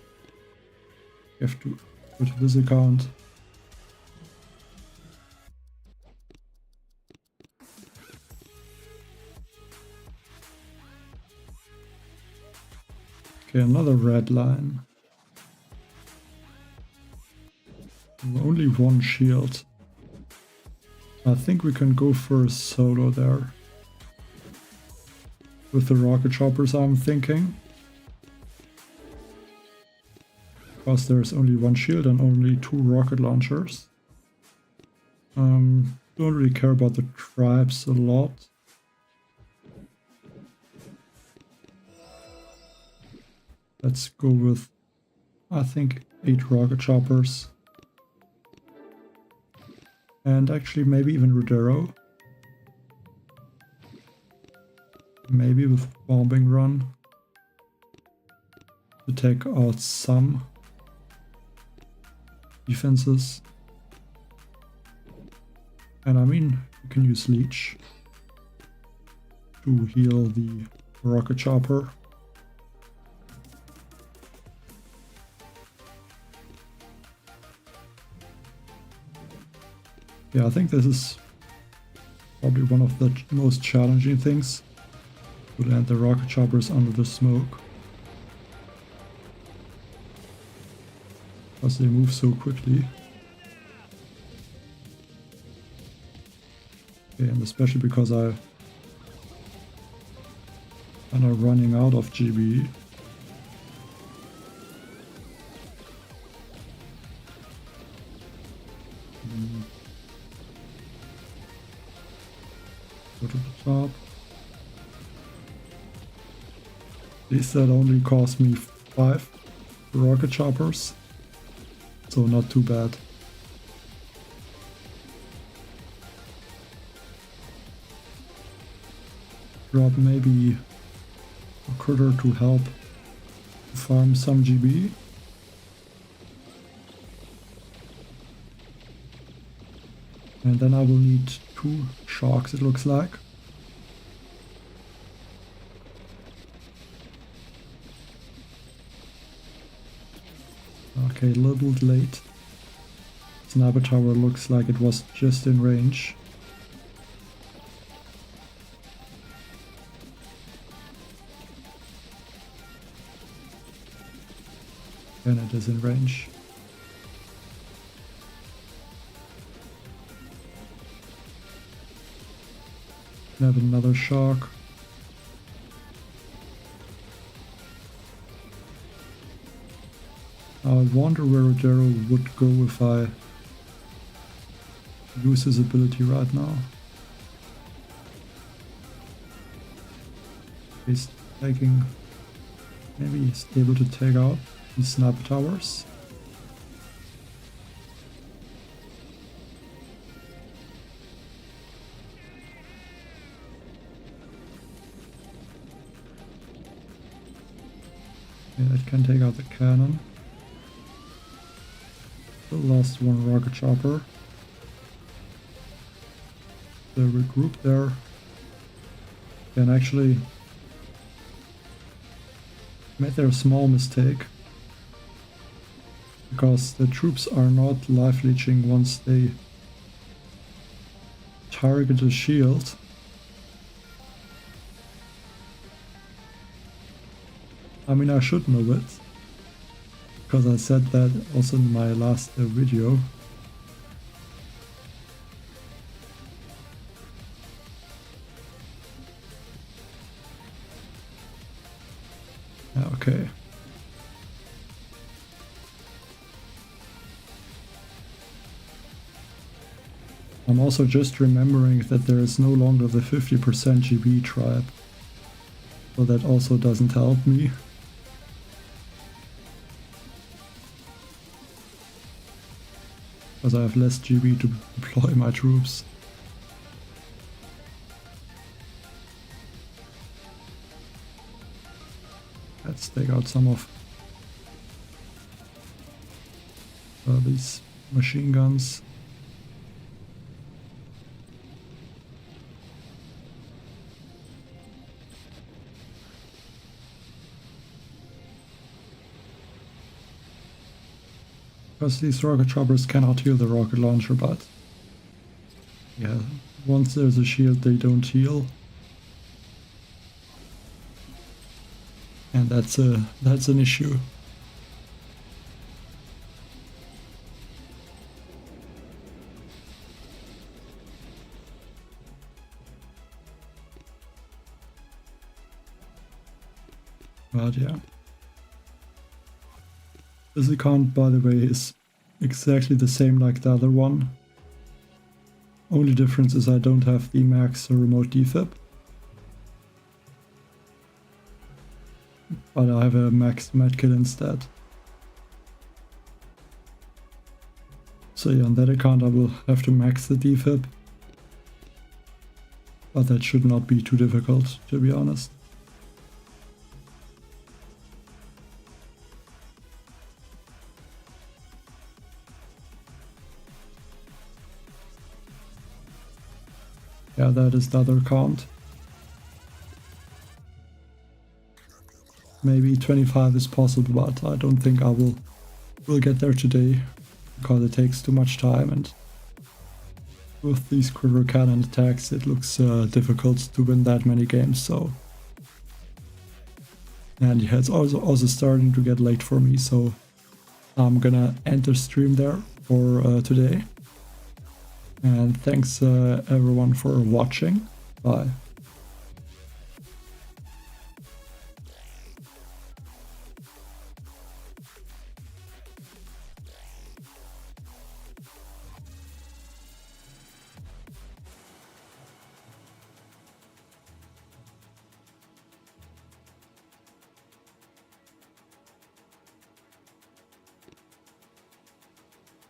You have to go to this account. Okay, another red line. Only 1 shield. I think we can go for a solo there. With the rocket choppers, I'm thinking. Because there's only 1 shield and only 2 rocket launchers. Don't really care about the tribes a lot. Let's go with, I think, 8 rocket choppers. And actually maybe even Rodero. Maybe with bombing run. To take out some defenses. And I mean, you can use Leech to heal the rocket chopper. Yeah, I think this is probably one of the most challenging things. To land the rocket choppers under the smoke. Because they move so quickly. Okay, and especially because I'm kind of running out of GB. Go to the top. At least that only cost me 5 rocket choppers. So not too bad. Drop maybe a critter to help farm some GB. And then I will need 2 sharks, it looks like. Okay, a little late. Sniper tower looks like it was just in range. And it is in range. Have another shark. I wonder where Daryl would go if I use his ability right now. He's taking... Maybe he's able to take out these sniper towers. Yeah, that can take out the cannon. The last one rocket chopper. They regroup there. And actually made their small mistake. Because the troops are not life leeching once they target a shield. I mean, I should know it. Because I said that also in my last video. Okay. I'm also just remembering that there is no longer the 50% GB tribe. So that also doesn't help me. Because I have less GB to deploy my troops. Let's take out some of these machine guns. Because these rocket choppers cannot heal the rocket launcher, but yeah, once there's a shield they don't heal. And that's an issue. But yeah. This account, by the way, is exactly the same like the other one. Only difference is I don't have the max remote defib. But I have a max medkit instead. So yeah, on that account I will have to max the defib. But that should not be too difficult, to be honest. Yeah, that is the other account. Maybe 25 is possible, but I don't think I will get there today, because it takes too much time, and with these quiver cannon attacks it looks difficult to win that many games, so... And yeah, it's also starting to get late for me, so I'm gonna end the stream there for today. And thanks everyone for watching. Bye.